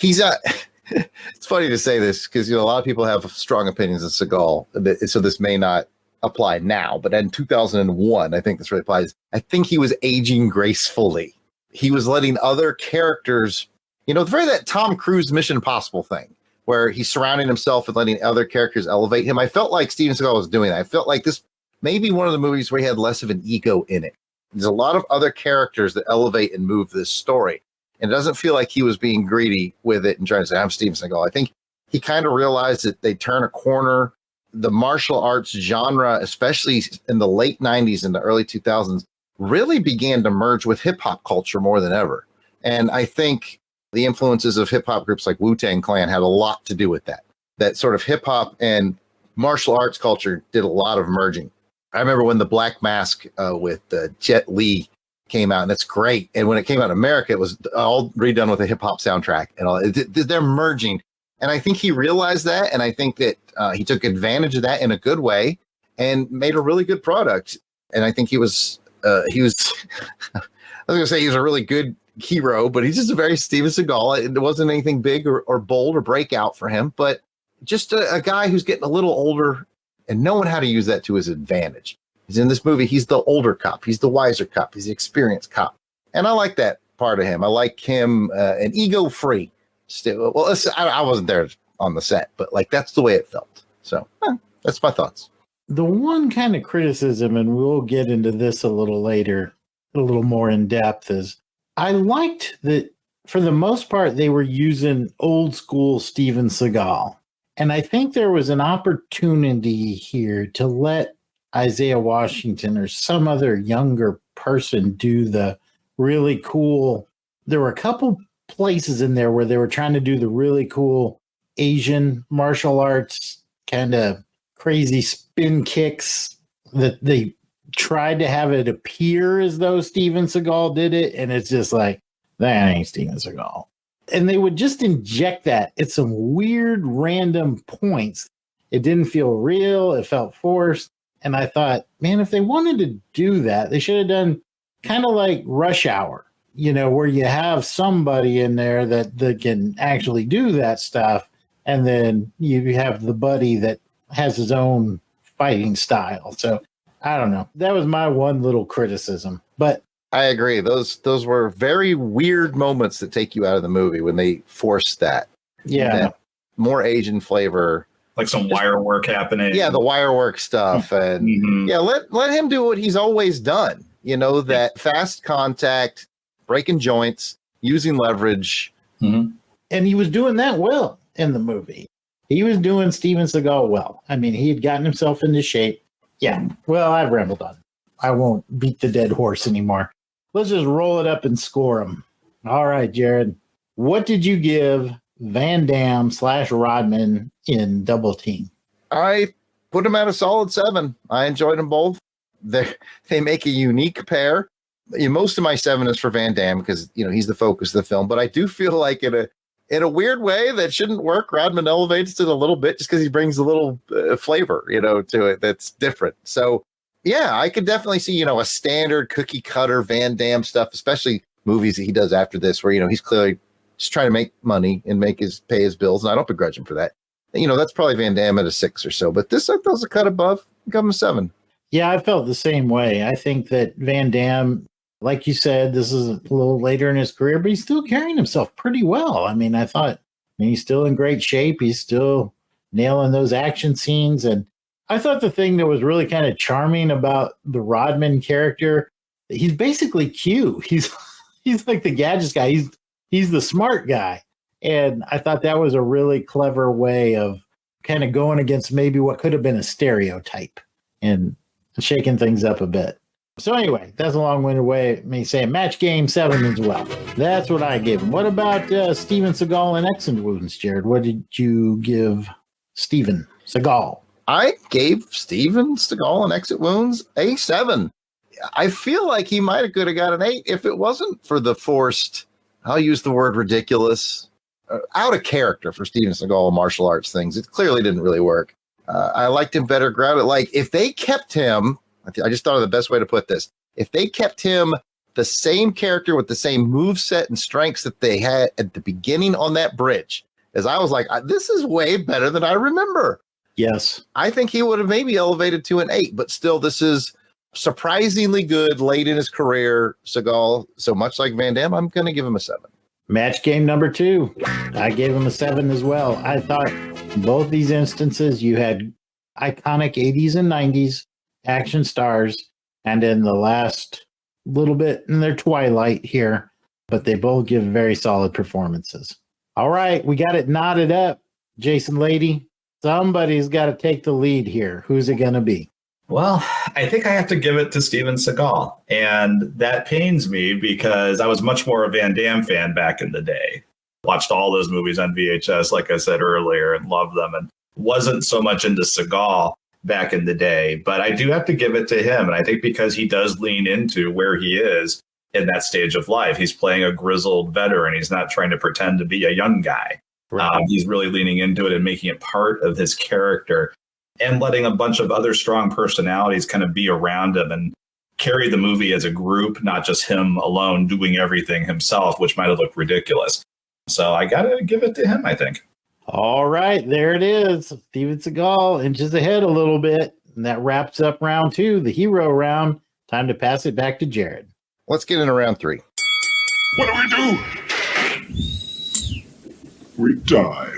it's funny to say this because a lot of people have strong opinions of Seagal, so this may not apply now, but in 2001, I think this really applies. I think he was aging gracefully. He was letting other characters, that Tom Cruise Mission Impossible thing, where he's surrounding himself and letting other characters elevate him. I felt like Steven Seagal was doing that. I felt like this may be one of the movies where he had less of an ego in it. There's a lot of other characters that elevate and move this story. And it doesn't feel like he was being greedy with it and trying to say, I'm Steven Seagal. I think he kind of realized that they turn a corner. The martial arts genre, especially in the late 90s and the early 2000s, really began to merge with hip hop culture more than ever. And I think the influences of hip hop groups like Wu-Tang Clan had a lot to do with that. That sort of hip hop and martial arts culture did a lot of merging. I remember when the Black Mask with Jet Li came out, and it's great. And when it came out in America, it was all redone with a hip hop soundtrack and all. They're merging. And I think he realized that. And I think that he took advantage of that in a good way and made a really good product. And I think he was I was going to say he was a really good hero, but he's just a very Steven Seagal. It wasn't anything big or bold or breakout for him, but just a guy who's getting a little older and knowing how to use that to his advantage. He's in this movie. He's the older cop. He's the wiser cop. He's the experienced cop. And I like that part of him. I like him and ego-free. Still, well, I wasn't there on the set, but like that's the way it felt. So that's my thoughts. The one kind of criticism, and we'll get into this a little later, a little more in depth, is I liked that for the most part they were using old school Steven Seagal. And I think there was an opportunity here to let Isaiah Washington or some other younger person do the really cool. There were a couple places in there where they were trying to do the really cool Asian martial arts kind of crazy spin kicks that they tried to have it appear as though Steven Seagal did it. And it's just like, that ain't Steven Seagal. And they would just inject that at some weird random points. It didn't feel real. It felt forced. And I thought, man, if they wanted to do that, they should have done kind of like Rush Hour, where you have somebody in there that can actually do that stuff. And then you have the buddy that has his own fighting style. So I don't know. That was my one little criticism. But I agree. Those were very weird moments that take you out of the movie when they force that. Yeah. That more Asian flavor. Like some wire work happening. Yeah, the wire work stuff. And yeah, let him do what he's always done. You know, that fast contact, breaking joints, using leverage. And he was doing that well in the movie. He was doing Steven Seagal well. I mean, he had gotten himself into shape. Yeah. Well, I've rambled on. I won't beat the dead horse anymore. Let's just roll it up and score them. All right, Jared. What did you give Van Damme / Rodman in Double Team? I put him at a solid 7. I enjoyed them both. They make a unique pair. Most of my 7 is for Van Damme because he's the focus of the film. But I do feel like in a weird way that shouldn't work, Rodman elevates it a little bit just because he brings a little flavor, to it that's different. So yeah, I could definitely see a standard cookie cutter Van Damme stuff, especially movies that he does after this, where he's clearly just trying to make money and pay his bills, and I don't begrudge him for that. That's probably Van Damme at a 6 or so, but this I thought was a cut above. Give him a 7. Yeah, I felt the same way. I think that Van Damme, like you said, this is a little later in his career, but he's still carrying himself pretty well. I mean, he's still in great shape. He's still nailing those action scenes. And I thought the thing that was really kind of charming about the Rodman character, he's basically Q. He's like the gadgets guy. He's the smart guy. And I thought that was a really clever way of kind of going against maybe what could have been a stereotype and shaking things up a bit. So anyway, that's a long-winded way of me saying match game 7 as well. That's what I gave him. What about Steven Seagal and Exit Wounds, Jared? What did you give Steven Seagal? I gave Steven Seagal and Exit Wounds a 7. I feel like he might have could have got an 8 if it wasn't for the forced, I'll use the word ridiculous, out of character for Steven Seagal martial arts things. It clearly didn't really work. I liked him better grounded. Like if they kept him, I just thought of the best way to put this. If they kept him the same character with the same moveset and strengths that they had at the beginning on that bridge, as I was like, this is way better than I remember. Yes. I think he would have maybe elevated to an 8, but still, this is surprisingly good late in his career, Seagal. So much like Van Damme, I'm going to give him a 7. Match game number 2. I gave him a 7 as well. I thought both these instances, you had iconic 80s and 90s action stars, and in the last little bit in their twilight here, but they both give very solid performances. All right, we got it knotted up. Jason Lady, somebody's got to take the lead here. Who's it going to be? Well, I think I have to give it to Steven Seagal. And that pains me because I was much more a Van Damme fan back in the day. Watched all those movies on VHS, like I said earlier, and loved them, and wasn't so much into Seagal back in the day. But I do have to give it to him. And I think because he does lean into where he is in that stage of life. He's playing a grizzled veteran. He's not trying to pretend to be a young guy. Right. He's really leaning into it and making it part of his character, and letting a bunch of other strong personalities kind of be around him and carry the movie as a group, not just him alone doing everything himself, which might have looked ridiculous. So I got to give it to him, I think. All right, there it is. Steven Seagal inches ahead a little bit. And that wraps up round 2, the hero round. Time to pass it back to Jared. Let's get into round 3. What do? We die.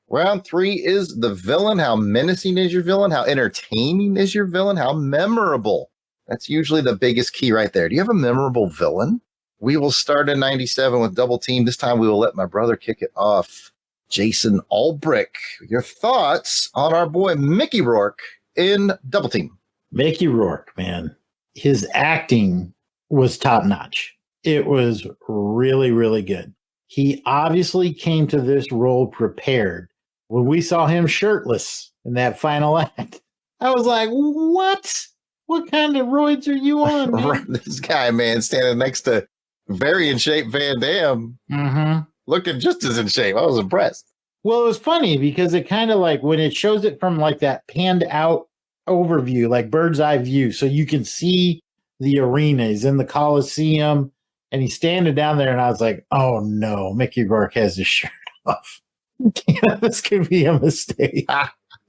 Round 3 is the villain. How menacing is your villain? How entertaining is your villain? How memorable? That's usually the biggest key right there. Do you have a memorable villain? We will start in 97 with Double Team. This time we will let my brother kick it off. Jason Albrick, your thoughts on our boy Mickey Rourke in Double Team? Mickey Rourke, man. His acting was top notch. It was really, really good. He obviously came to this role prepared. When we saw him shirtless in that final act, I was like, what? What kind of roids are you on, man? This guy, man, standing next to very in shape Van Damme, looking just as in shape. I was impressed. Well, it was funny because it kind of like when it shows it from like that panned out overview, like bird's eye view, so you can see the arena. He's in the Coliseum and he's standing down there, and I was like, oh no, Mickey Rourke has his shirt off. This could be a mistake.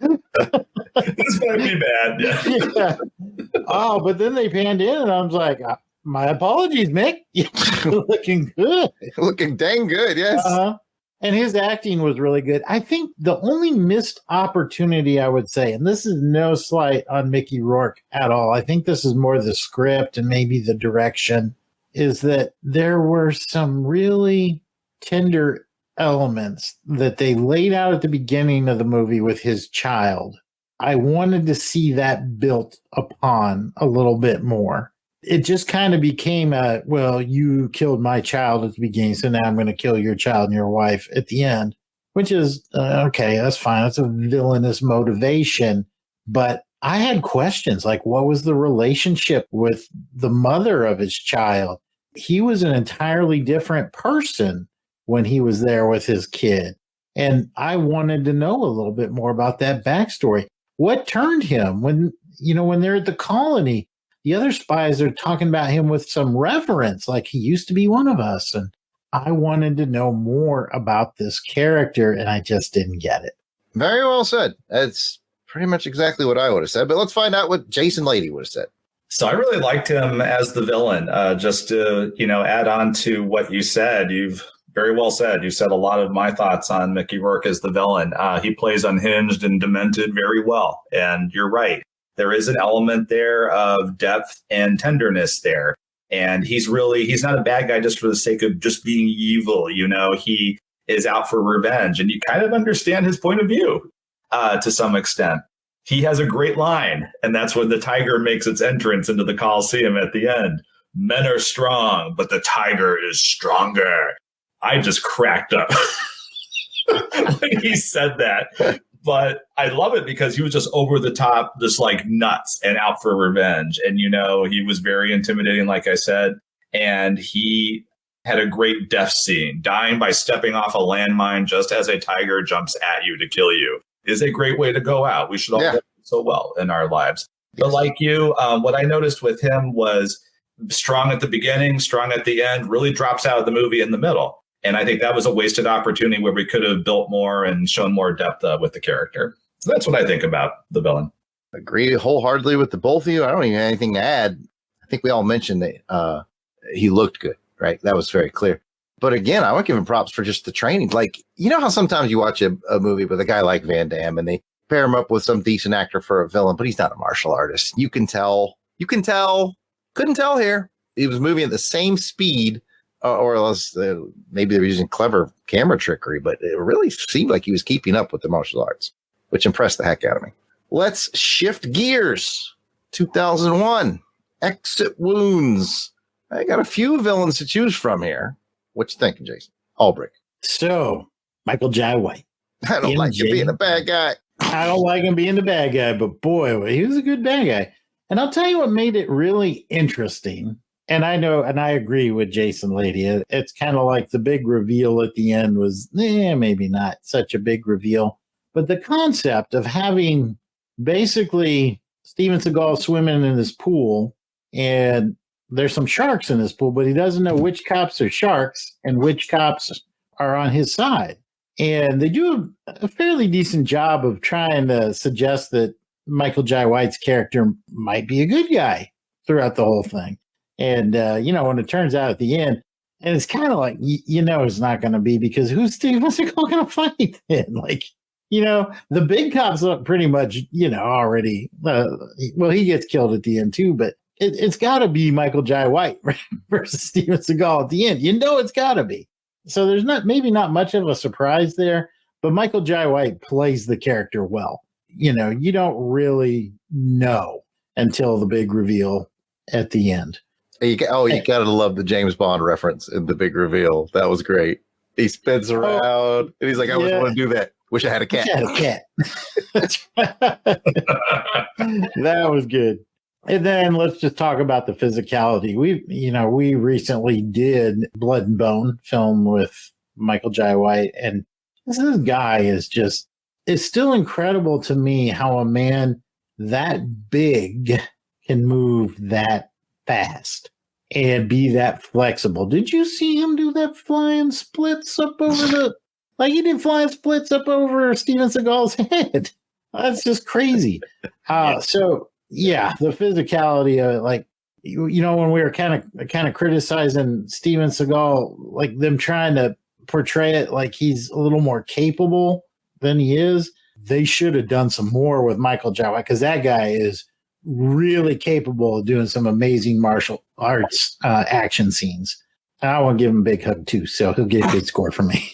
This might be bad. Yeah. Oh, but then they panned in, and I was like, my apologies, Mick. You're looking good. Looking dang good, yes. And his acting was really good. I think the only missed opportunity, I would say, and this is no slight on Mickey Rourke at all, I think this is more the script and maybe the direction, is that there were some really tender elements that they laid out at the beginning of the movie with his child. I wanted to see that built upon a little bit more. It just kind of became well, you killed my child at the beginning, so now I'm going to kill your child and your wife at the end, which is, okay, that's fine. That's a villainous motivation. But I had questions like, what was the relationship with the mother of his child? He was an entirely different person when he was there with his kid. And I wanted to know a little bit more about that backstory. What turned him when they're at the colony? The other spies are talking about him with some reverence, like he used to be one of us. And I wanted to know more about this character, and I just didn't get it. Very well said. That's pretty much exactly what I would have said. But let's find out what Jason Lady would have said. So I really liked him as the villain. Just to, add on to what you said, you've very well said. You said a lot of my thoughts on Mickey Rourke as the villain. He plays unhinged and demented very well. And you're right. There is an element there of depth and tenderness there. And he's not a bad guy just for the sake of just being evil. He is out for revenge. And you kind of understand his point of view to some extent. He has a great line. And that's when the tiger makes its entrance into the Coliseum at the end. Men are strong, but the tiger is stronger. I just cracked up when he said that. But I love it because he was just over the top, just like nuts and out for revenge. And, he was very intimidating, like I said. And he had a great death scene. Dying by stepping off a landmine just as a tiger jumps at you to kill you is a great way to go out. We should all do so well in our lives. But like you, what I noticed with him was strong at the beginning, strong at the end, really drops out of the movie in the middle. And I think that was a wasted opportunity where we could have built more and shown more depth with the character. So that's what I think about the villain. Agree wholeheartedly with the both of you. I don't even have anything to add. I think we all mentioned that he looked good, right? That was very clear. But again, I would give him props for just the training. Like, how sometimes you watch a movie with a guy like Van Damme and they pair him up with some decent actor for a villain, but he's not a martial artist. You can tell. Couldn't tell here. He was moving at the same speed. Or else maybe they were using clever camera trickery, but it really seemed like he was keeping up with the martial arts, which impressed the heck out of me. Let's shift gears. 2001, Exit Wounds. I got a few villains to choose from here. What you thinking, Jason? Albrecht. So, Michael Jai White. I don't like him being a bad guy. I don't like him being the bad guy, but boy, he was a good bad guy. And I'll tell you what made it really interesting. And I know, and I agree with Jason Lady. It's kind of like the big reveal at the end was maybe not such a big reveal. But the concept of having basically Steven Seagal swimming in this pool, and there's some sharks in this pool, but he doesn't know which cops are sharks and which cops are on his side. And they do a fairly decent job of trying to suggest that Michael Jai White's character might be a good guy throughout the whole thing. And, when it turns out at the end, and it's kind of like, it's not going to be, because who's Steven Seagal going to fight then? Like, the big cops look pretty much, already, he gets killed at the end too, but it's got to be Michael Jai White versus Steven Seagal at the end. It's got to be. So there's maybe not much of a surprise there, but Michael Jai White plays the character well. You don't really know until the big reveal at the end. You got to love the James Bond reference in the big reveal. That was great. He spins around and he's like, I just want to do that. Wish I had a cat. That was good. And then let's just talk about the physicality. We recently did Blood and Bone film with Michael Jai White. And this guy is it's still incredible to me how a man that big can move that fast and be that flexible. Did you see him do that flying splits up over he did flying splits up over Steven Seagal's head? That's just crazy. So yeah, the physicality of it, like when we were kind of criticizing Steven Seagal, like them trying to portray it like he's a little more capable than he is. They should have done some more with Michael Jai White, because that guy is really capable of doing some amazing martial arts action scenes. And I want to give him a big hug too, so he'll get a good score from me.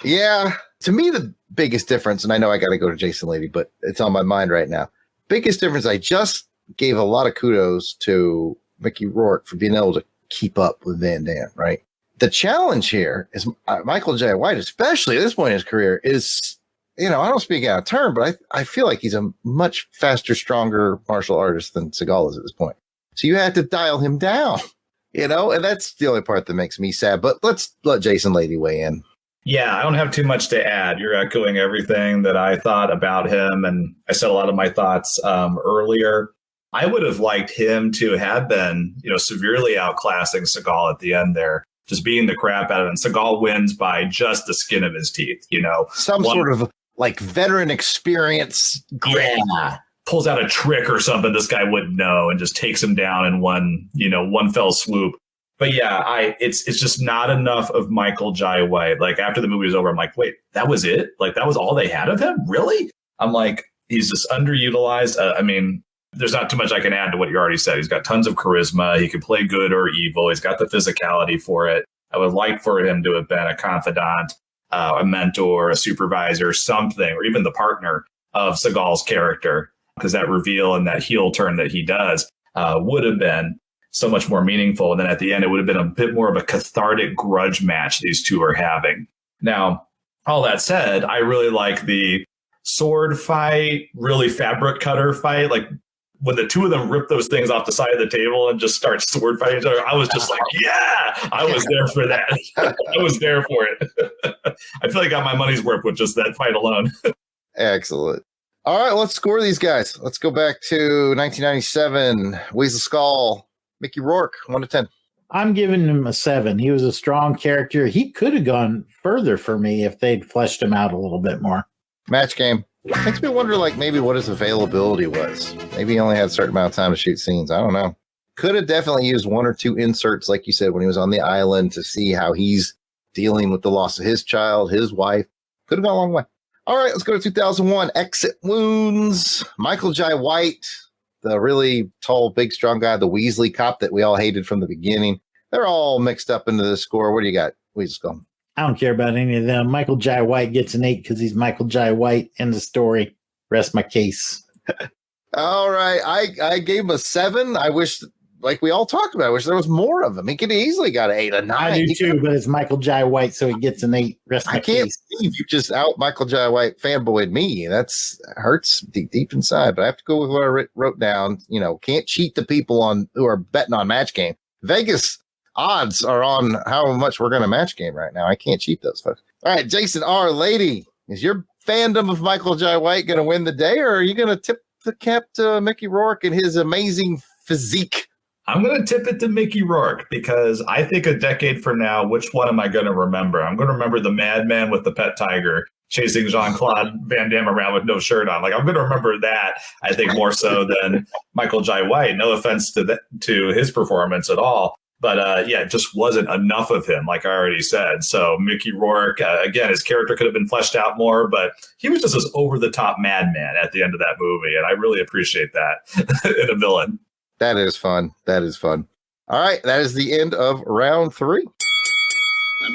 Yeah, to me the biggest difference, and I know I got to go to Jason Lady, but it's on my mind right now. Biggest difference, I just gave a lot of kudos to Mickey Rourke for being able to keep up with Van Damme, right? The challenge here is Michael Jai White, especially at this point in his career, is, I don't speak out of turn, but I feel like he's a much faster, stronger martial artist than Seagal is at this point. So you had to dial him down, and that's the only part that makes me sad. But let's let Jason Lady weigh in. Yeah, I don't have too much to add. You're echoing everything that I thought about him, and I said a lot of my thoughts earlier. I would have liked him to have been, severely outclassing Seagal at the end there, just beating the crap out of him. Seagal wins by just the skin of his teeth, Some sort of like veteran experience. Yeah. Pulls out a trick or something this guy wouldn't know and just takes him down in one fell swoop. But yeah, it's just not enough of Michael Jai White. Like after the movie was over, I'm like, wait, that was it? Like that was all they had of him? Really? I'm like, he's just underutilized. There's not too much I can add to what you already said. He's got tons of charisma. He can play good or evil. He's got the physicality for it. I would like for him to have been a confidant, a mentor, a supervisor, something, or even the partner of Seagal's character, because that reveal and that heel turn that he does would have been so much more meaningful. And then at the end, it would have been a bit more of a cathartic grudge match these two are having. Now, all that said, I really like the sword fight, really fabric cutter fight. Like when the two of them rip those things off the side of the table and just start sword fighting each other, I was just like, yeah, I was there for that. I was there for it. I feel like I got my money's worth with just that fight alone. Excellent. All right, let's score these guys. Let's go back to 1997. Weasel Skull, Mickey Rourke, 1 to 10. I'm giving him a 7. He was a strong character. He could have gone further for me if they'd fleshed him out a little bit more. Match game. Makes me wonder, maybe what his availability was. Maybe he only had a certain amount of time to shoot scenes. I don't know. Could have definitely used 1 or 2 inserts, like you said, when he was on the island to see how he's dealing with the loss of his child, his wife. Could have gone a long way. All right, let's go to 2001. Exit Wounds. Michael Jai White, the really tall, big, strong guy, the Weasley cop that we all hated from the beginning. They're all mixed up into this score. What do you got, Weasel Skull? I don't care about any of them. Michael Jai White gets an 8 because he's Michael Jai White. End of story. Rest my case. All right. I gave him a 7. I wish, like we all talked about, I wish there was more of him. He could have easily got an 8, a 9. I do too, but it's Michael Jai White, so he gets an 8. Rest my case. I can't believe you just out Michael Jai White fanboyed me. That's hurts deep inside, but I have to go with what I wrote down. Can't cheat the people who are betting on Match Game. Vegas odds are on how much we're going to Match Game right now. I can't cheat those folks. All right, Jason R. Lady, is your fandom of Michael Jai White going to win the day, or are you going to tip the cap to Mickey Rourke and his amazing physique? I'm going to tip it to Mickey Rourke because I think a decade from now, which one am I going to remember? I'm going to remember the madman with the pet tiger chasing Jean-Claude Van Damme around with no shirt on. Like, I'm going to remember that, I think, more so than Michael Jai White. No offense to his performance at all. But yeah, it just wasn't enough of him, like I already said. So Mickey Rourke, again, his character could have been fleshed out more, but he was just this over-the-top madman at the end of that movie, and I really appreciate that in a villain. That is fun. That is fun. All right, that is the end of round 3.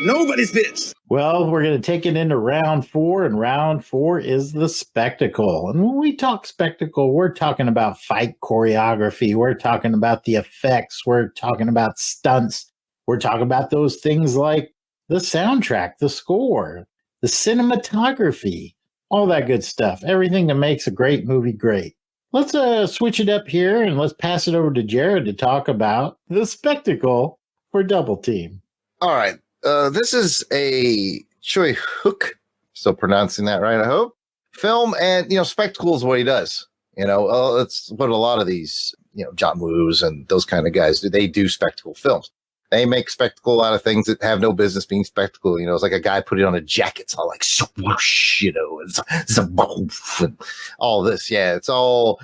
Nobody's bitch. Well, we're going to take it into round 4, and round 4 is the spectacle. And when we talk spectacle, we're talking about fight choreography. We're talking about the effects. We're talking about stunts. We're talking about those things like the soundtrack, the score, the cinematography, all that good stuff. Everything that makes a great movie great. Let's switch it up here, and let's pass it over to Jared to talk about the spectacle for Double Team. All right. This is a Choi Hook, still pronouncing that right, I hope, film, and, spectacle is what he does. That's what a lot of these, John Woos and those kind of guys do. They do spectacle films. They make spectacle out of things that have no business being spectacle. You know, it's like a guy putting on a jacket. It's all like swoosh, you know, it's a boof and all this. Yeah, it's all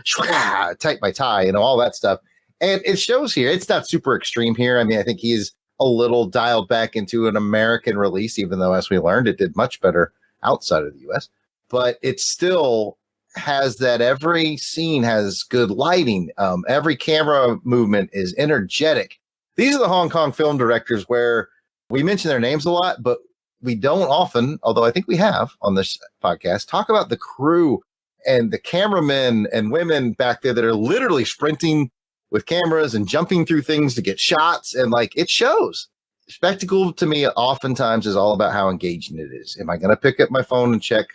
tight by tie, you know, all that stuff. And it shows here. It's not super extreme here. I mean, I think he's a little dialed back into an American release, even though, as we learned, it did much better outside of the U.S. But it still has that every scene has good lighting. Every camera movement is energetic. These are the Hong Kong film directors where we mention their names a lot, but we don't often, although I think we have on this podcast, talk about the crew and the cameramen and women back there that are literally sprinting with cameras and jumping through things to get shots. And like, it shows. Spectacle to me oftentimes is all about how engaging it is. Am I going to pick up my phone and check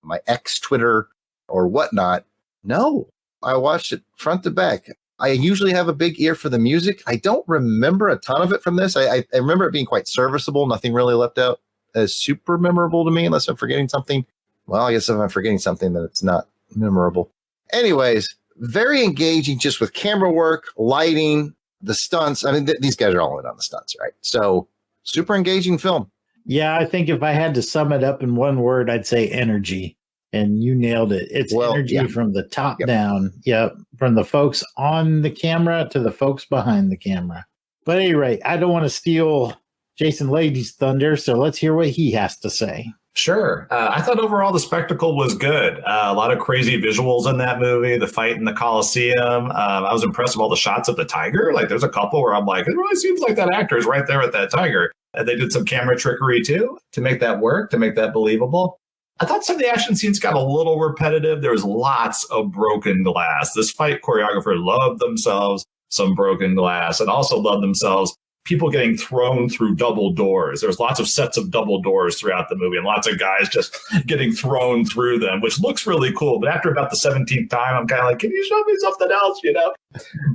my ex Twitter or whatnot? No, I watched it front to back. I usually have a big ear for the music. I don't remember a ton of it from this. I remember it being quite serviceable. Nothing really left out as super memorable to me, unless I'm forgetting something. Well, I guess if I'm forgetting something, then it's not memorable. Anyways, very engaging just with camera work, lighting, the stunts. I mean, these guys are all in on the stunts, right? So super engaging film. Yeah, I think if I had to sum it up in one word, I'd say energy. And you nailed it. It's energy from the top down. Yep. From the folks on the camera to the folks behind the camera. But at any rate, I don't want to steal Jason Lady's thunder, so let's hear what he has to say. Sure. I thought overall the spectacle was good. A lot of crazy visuals in that movie, the fight in the Coliseum. I was impressed with all the shots of the tiger. Like, there's a couple where I'm like, it really seems like that actor is right there with that tiger. And they did some camera trickery, too, to make that work, to make that believable. I thought some of the action scenes got a little repetitive. There was lots of broken glass. This fight choreographer loved themselves some broken glass and also loved themselves people getting thrown through double doors. There's lots of sets of double doors throughout the movie and lots of guys just getting thrown through them, which looks really cool. But after about the 17th time, I'm kind of like, can you show me something else, you know?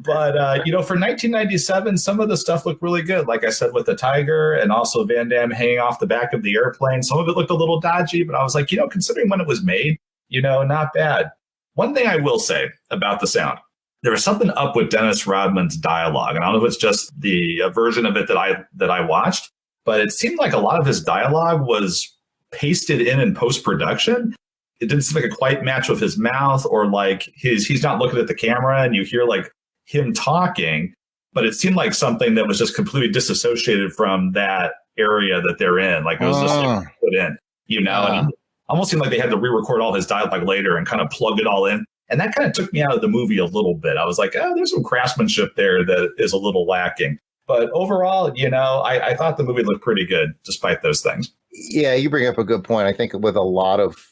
But, for 1997, some of the stuff looked really good. Like I said, with the tiger and also Van Damme hanging off the back of the airplane. Some of it looked a little dodgy, but I was like, considering when it was made, not bad. One thing I will say about the sound, there was something up with Dennis Rodman's dialogue. And I don't know if it's just the version of it that I watched, but it seemed like a lot of his dialogue was pasted in post-production. It didn't seem like a quite match with his mouth, or like he's not looking at the camera and you hear like him talking, but it seemed like something that was just completely disassociated from that area that they're in. Like it was just like put in, and it almost seemed like they had to re-record all his dialogue later and kind of plug it all in. And that kind of took me out of the movie a little bit. I was like, there's some craftsmanship there that is a little lacking. But overall, I thought the movie looked pretty good despite those things. Yeah, you bring up a good point. I think with a lot of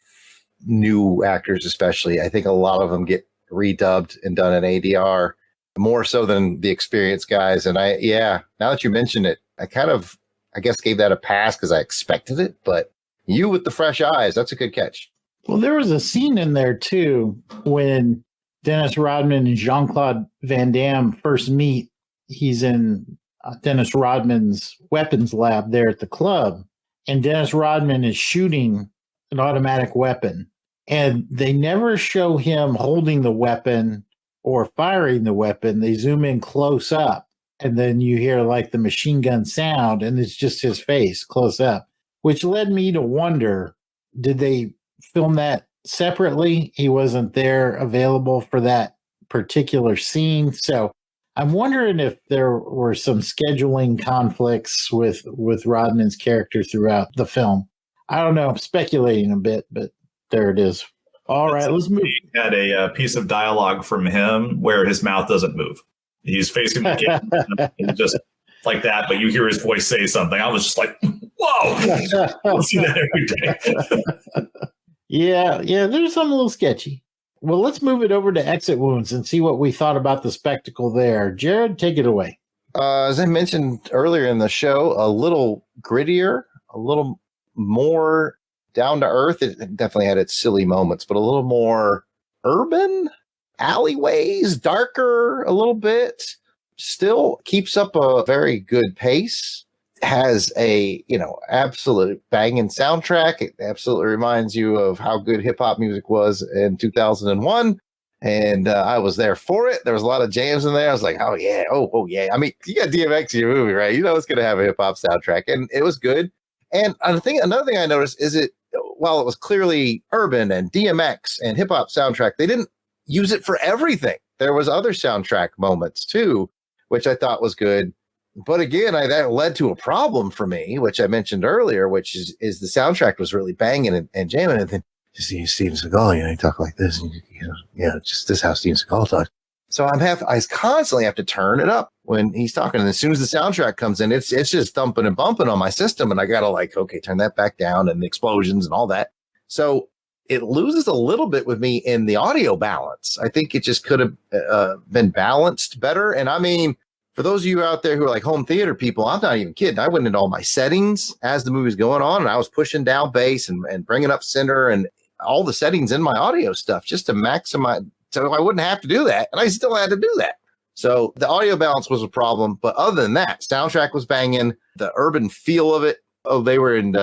new actors, especially, I think a lot of them get redubbed and done in ADR more so than the experienced guys. And now that you mentioned it, I guess gave that a pass because I expected it. But you with the fresh eyes, that's a good catch. Well, there was a scene in there, too, when Dennis Rodman and Jean-Claude Van Damme first meet. He's in Dennis Rodman's weapons lab there at the club, and Dennis Rodman is shooting an automatic weapon. And they never show him holding the weapon or firing the weapon. They zoom in close up, and then you hear like the machine gun sound, and it's just his face close up, which led me to wonder, did they film that separately? He wasn't there available for that particular scene. So I'm wondering if there were some scheduling conflicts with Rodman's character throughout the film. I don't know. I'm speculating a bit, but there it is. All right, let's move. He had a piece of dialogue from him where his mouth doesn't move. He's facing the camera and just like that, but you hear his voice say something. I was just like, whoa! I see that every day. Yeah, there's something a little sketchy. Well, let's move it over to Exit Wounds and see what we thought about the spectacle there. Jared, take it away. As I mentioned earlier in the show, a little grittier, a little more down to earth. It definitely had its silly moments, but a little more urban, alleyways, darker a little bit. Still keeps up a very good pace. Has a, absolute banging soundtrack. It absolutely reminds you of how good hip hop music was in 2001. And I was there for it. There was a lot of jams in there. I was like, oh, yeah. Oh, yeah. I mean, you got DMX in your movie, right? You know it's going to have a hip-hop soundtrack. And it was good. And another thing I noticed is while it was clearly urban and DMX and hip-hop soundtrack, they didn't use it for everything. There was other soundtrack moments, too, which I thought was good. But again, that led to a problem for me, which I mentioned earlier, which is the soundtrack was really banging and jamming. And then you see Steven Seagal, he talk like this. And, just this is how Steven Seagal talks. So I constantly have to turn it up when he's talking. And as soon as the soundtrack comes in, it's just thumping and bumping on my system. And I got to turn that back down and the explosions and all that. So it loses a little bit with me in the audio balance. I think it just could have been balanced better. And I mean, for those of you out there who are like home theater people, I'm not even kidding. I went into all my settings as the movie's going on, and I was pushing down bass and bringing up center and all the settings in my audio stuff just to maximize, so I wouldn't have to do that. And I still had to do that. So the audio balance was a problem. But other than that, soundtrack was banging. The urban feel of it. Oh, they were in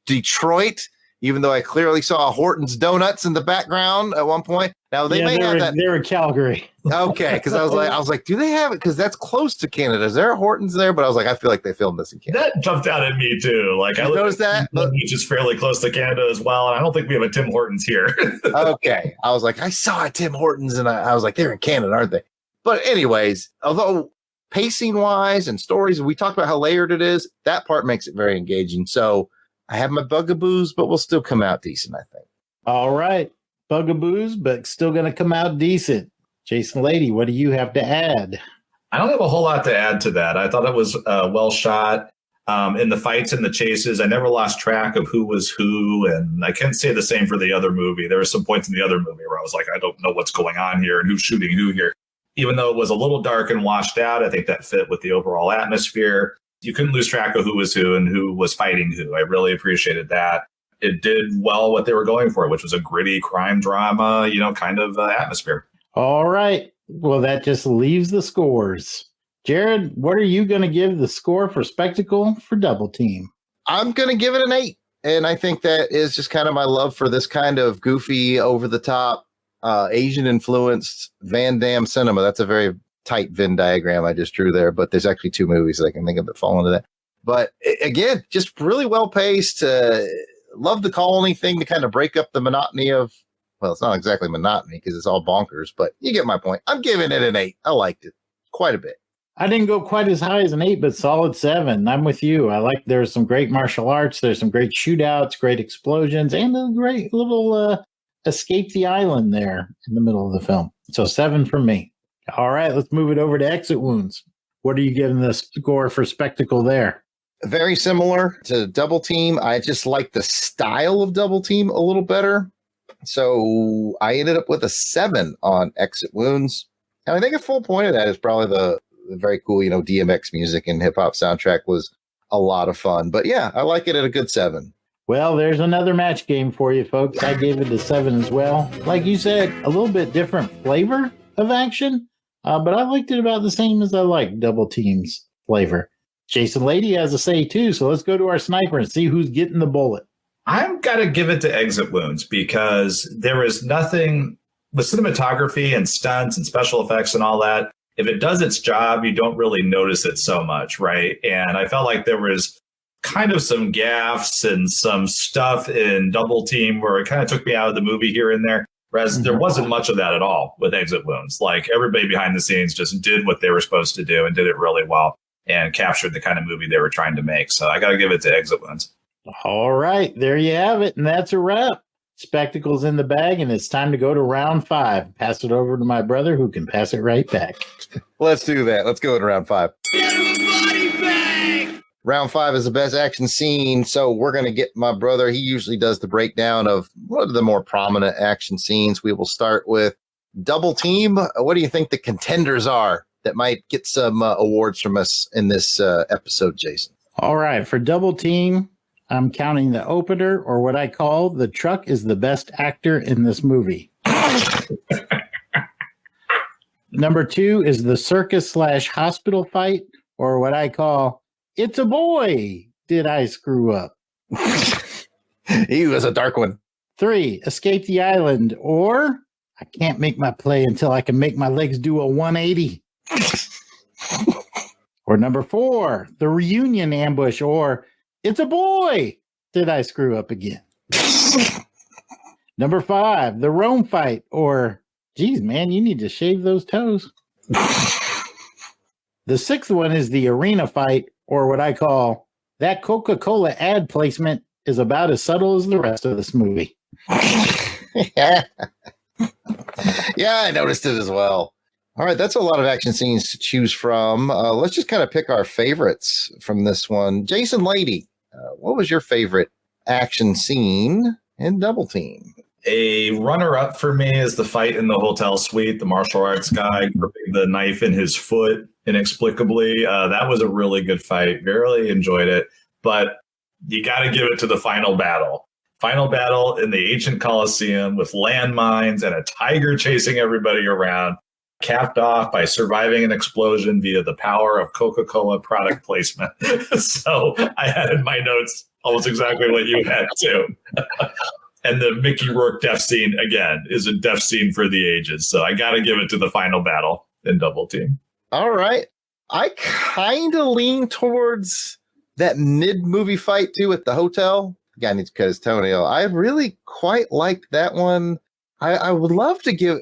Detroit, even though I clearly saw Horton's Donuts in the background at one point. Now they may have that. They were Calgary. Okay, because I was like, do they have it? Because that's close to Canada. Is there a Horton's there? But I was like, I feel like they filmed this in Canada. That jumped out at me too. Like I noticed that, which is fairly close to Canada as well. And I don't think we have a Tim Hortons here. Okay, I was like, I saw a Tim Hortons, and I was like, they're in Canada, aren't they? But anyways, although pacing wise and stories, we talked about how layered it is. That part makes it very engaging. So I have my bugaboos, but we'll still come out decent, I think. All right. Bugaboos, but still going to come out decent. Jason Lady, what do you have to add? I don't have a whole lot to add to that. I thought it was well shot. In the fights and the chases, I never lost track of who was who. And I can't say the same for the other movie. There were some points in the other movie where I was like, I don't know what's going on here and who's shooting who here. Even though it was a little dark and washed out, I think that fit with the overall atmosphere. You couldn't lose track of who was who and who was fighting who. I really appreciated that. It did well what they were going for, which was a gritty crime drama, kind of atmosphere. All right. Well, that just leaves the scores. Jared, what are you going to give the score for Spectacle for Double Team? I'm going to give it an 8. And I think that is just kind of my love for this kind of goofy, over-the-top, Asian-influenced Van Damme cinema. That's a very tight Venn diagram I just drew there, but there's actually 2 movies I can think of that fall into that. But again, just really well-paced. Love the colony thing to kind of break up the monotony of, well, it's not exactly monotony because it's all bonkers, but you get my point. I'm giving it an 8. I liked it quite a bit. I didn't go quite as high as an 8, but solid 7. I'm with you. I like there's some great martial arts. There's some great shootouts, great explosions, and a great little escape the island there in the middle of the film. So 7 from me. All right, let's move it over to Exit Wounds. What are you giving the score for Spectacle there? Very similar to Double Team. I just like the style of Double Team a little better. So I ended up with a 7 on Exit Wounds. And I think a full point of that is probably the very cool, DMX music and hip hop soundtrack was a lot of fun. But yeah, I like it at a good 7. Well, there's another match game for you, folks. I gave it a 7 as well. Like you said, a little bit different flavor of action, but I liked it about the same as I like Double Team's flavor. Jason Lady has a say too, so let's go to our sniper and see who's getting the bullet. I'm got to give it to Exit Wounds because there is nothing with cinematography and stunts and special effects and all that. If it does its job, you don't really notice it so much, right? And I felt like there was kind of some gaffes and some stuff in Double Team where it kind of took me out of the movie here and there. Whereas there wasn't much of that at all with Exit Wounds. Like everybody behind the scenes just did what they were supposed to do and did it really well and captured the kind of movie they were trying to make. So I got to give it to Exit Wounds. All right, there you have it. And that's a wrap. Spectacle's in the bag, and it's time to go to round 5. Pass it over to my brother who can pass it right back. Let's do that. Let's go to round 5. Round 5 is the best action scene. So we're going to get my brother. He usually does the breakdown of what are the more prominent action scenes. We will start with Double Team. What do you think the contenders are that might get some awards from us in this episode, Jason? All right. For Double Team, I'm counting the opener, or what I call the truck is the best actor in this movie. Number 2 is the circus/hospital fight, or what I call it's a boy. Did I screw up? He was a dark one. 3, escape the island, or I can't make my play until I can make my legs do a 180. Or number 4, the reunion ambush, or it's a boy. Did I screw up again? Number 5, the Rome fight, or geez, man, you need to shave those toes. The 6th one is the arena fight, or what I call that Coca-Cola ad placement is about as subtle as the rest of this movie. Yeah, I noticed it as well. All right, that's a lot of action scenes to choose from. Let's just kind of pick our favorites from this one. Jason Lady, what was your favorite action scene in Double Team? A runner-up for me is the fight in the hotel suite, the martial arts guy gripping the knife in his foot inexplicably. That was a really good fight. Really enjoyed it. But you got to give it to the final battle. Final battle in the ancient Colosseum with landmines and a tiger chasing everybody around, capped off by surviving an explosion via the power of Coca-Cola product placement. So I had in my notes almost exactly what you had too. And the Mickey Rourke death scene, again, is a death scene for the ages. So I got to give it to the final battle in Double Team. All right. I kind of lean towards that mid-movie fight, too, at the hotel. The guy needs to cut his toenail. I really quite liked that one. I would love to give...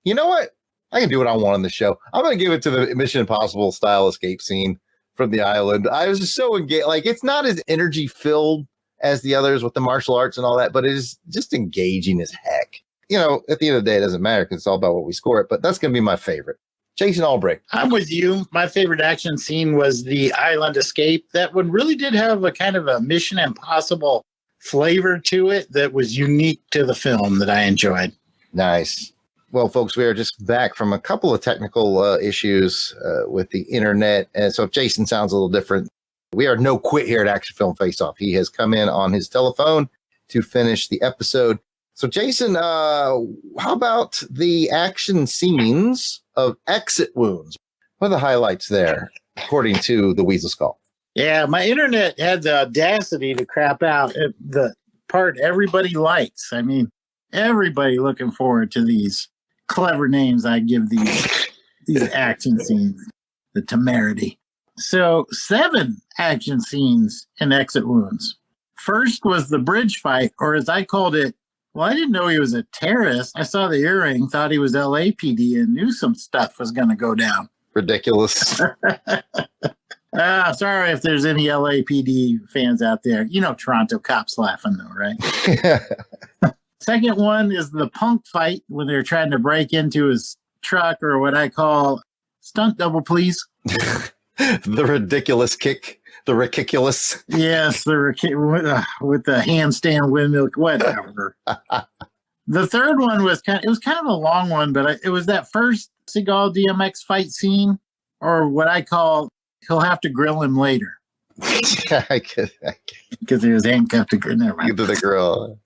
You know what? I can do what I want on the show. I'm going to give it to the Mission Impossible style escape scene from the island. I was just so engaged. Like, it's not as energy-filled as the others with the martial arts and all that, but it is just engaging as heck. You know, at the end of the day, it doesn't matter because it's all about what we score it, but that's going to be my favorite. Jason Albrecht. I'm with you. My favorite action scene was the island escape. That one really did have a kind of a Mission Impossible flavor to it that was unique to the film that I enjoyed. Nice. Well, folks, we are just back from a couple of technical issues with the internet. And so if Jason sounds a little different, we are no quit here at Action Film Face Off. He has come in on his telephone to finish the episode. So, Jason, how about the action scenes of exit wounds? What are the highlights there, according to the Weasel Skull? Yeah, my internet had the audacity to crap out at the part everybody likes. I mean, everybody looking forward to these clever names I give these action scenes. The temerity. So 7 action scenes in Exit Wounds. First was the bridge fight, or as I called it, well, I didn't know he was a terrorist. I saw the earring, thought he was LAPD, and knew some stuff was going to go down. Ridiculous. Sorry if there's any LAPD fans out there. You know Toronto cops laughing, though, right? Second one is the punk fight when they're trying to break into his truck, or what I call stunt double, please. The ridiculous kick, the ridiculous. Yes, with the handstand windmill, whatever. The third one was kind of a long one, but it was that first Seagal DMX fight scene, or what I call he'll have to grill him later. Because he was handcuffed to the grill.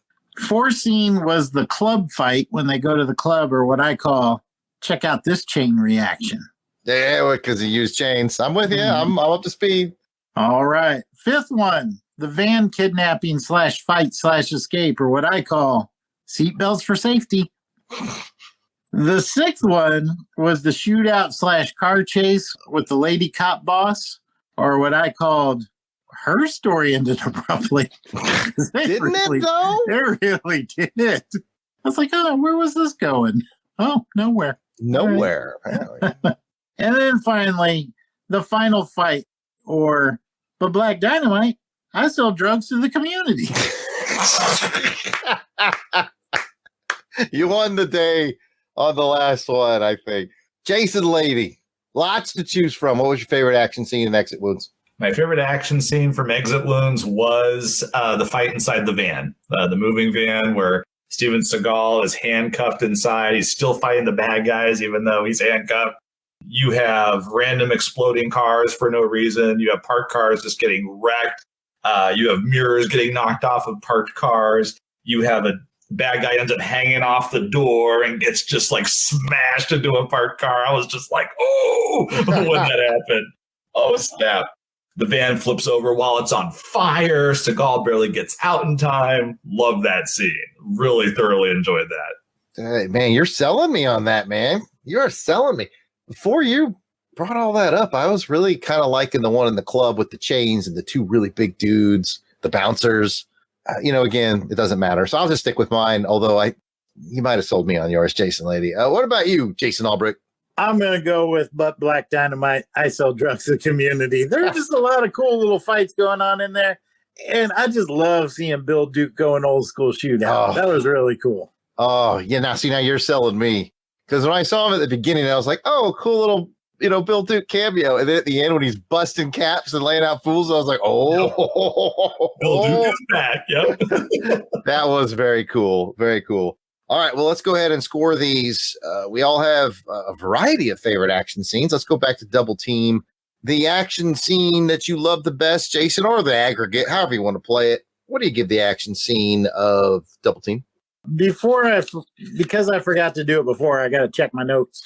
Fourth scene was the club fight when they go to the club, or what I call check out this chain reaction. Yeah, because he used chains. I'm with you. I'm up to speed. All right. Fifth one, the van kidnapping /fight/escape, or what I call seatbelts for safety. The sixth one was the shootout /car chase with the lady cop boss, or what I called her story ended abruptly. Didn't it, though? It really did. I was like, oh, where was this going? Oh, nowhere. Nowhere. Right. And then finally, the final fight, but Black Dynamite, I sell drugs to the community. You won the day on the last one, I think. Jason Lady, lots to choose from. What was your favorite action scene in Exit Wounds? My favorite action scene from Exit Wounds was the fight inside the van, the moving van where Steven Seagal is handcuffed inside. He's still fighting the bad guys, even though he's handcuffed. You have random exploding cars for no reason. You have parked cars just getting wrecked. You have mirrors getting knocked off of parked cars. You have a bad guy ends up hanging off the door and gets just like smashed into a parked car. I was just like, oh, when that happened. Oh, snap. The van flips over while it's on fire. Seagal barely gets out in time. Love that scene. Really thoroughly enjoyed that. Man, you're selling me on that, man. You are selling me. Before you brought all that up, I was really kind of liking the one in the club with the chains and the two really big dudes, the bouncers. Again, it doesn't matter. So I'll just stick with mine, although you might have sold me on yours, Jason Lady. What about you, Jason Albrecht? I'm going to go with Butt Black Dynamite. I sell drugs to the community. There are just a lot of cool little fights going on in there. And I just love seeing Bill Duke go an old school shootout. Oh. That was really cool. Oh, yeah. Now you're selling me. Because when I saw him at the beginning, I was like, oh, cool little, Bill Duke cameo. And then at the end, when he's busting caps and laying out fools, I was like, oh. Bill Duke is back. Yep. That was very cool. Very cool. All right. Well, let's go ahead and score these. We all have a variety of favorite action scenes. Let's go back to Double Team. The action scene that you love the best, Jason, or the aggregate, however you want to play it. What do you give the action scene of Double Team? Because I forgot to do it before, I got to check my notes.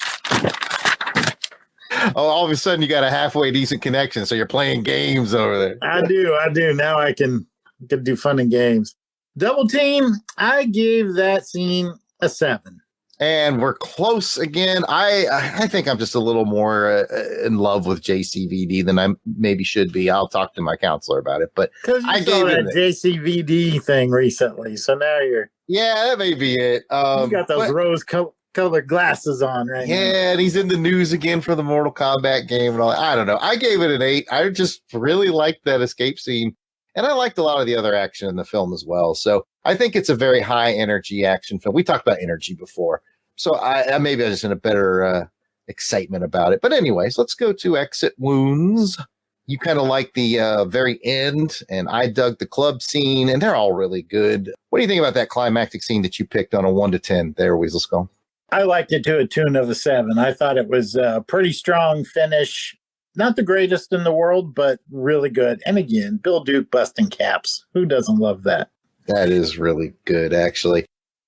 Oh, all of a sudden you got a halfway decent connection, so you're playing games over there. I do. Now I can do fun and games. Double Team, I gave that scene a 7. And we're close again. I think I'm just a little more in love with JCVD than I maybe should be. I'll talk to my counselor about it. But I gave that JCVD thing recently, so now you're... Yeah, that may be it. You got those rose-colored glasses on right now. Yeah, and he's in the news again for the Mortal Kombat game and all that. I don't know. I gave it an 8. I just really liked that escape scene. And I liked a lot of the other action in the film as well. So I think it's a very high energy action film. We talked about energy before. So I maybe I'm just in a better excitement about it. But anyways, let's go to Exit Wounds. You kind of like the very end, and I dug the club scene, and they're all really good. What do you think about that climactic scene that you picked on a 1 to 10 there, Weasel Skull? I liked it to a tune of a 7. I thought it was a pretty strong finish. Not the greatest in the world, but really good. And again, Bill Duke busting caps. Who doesn't love that? That is really good, actually.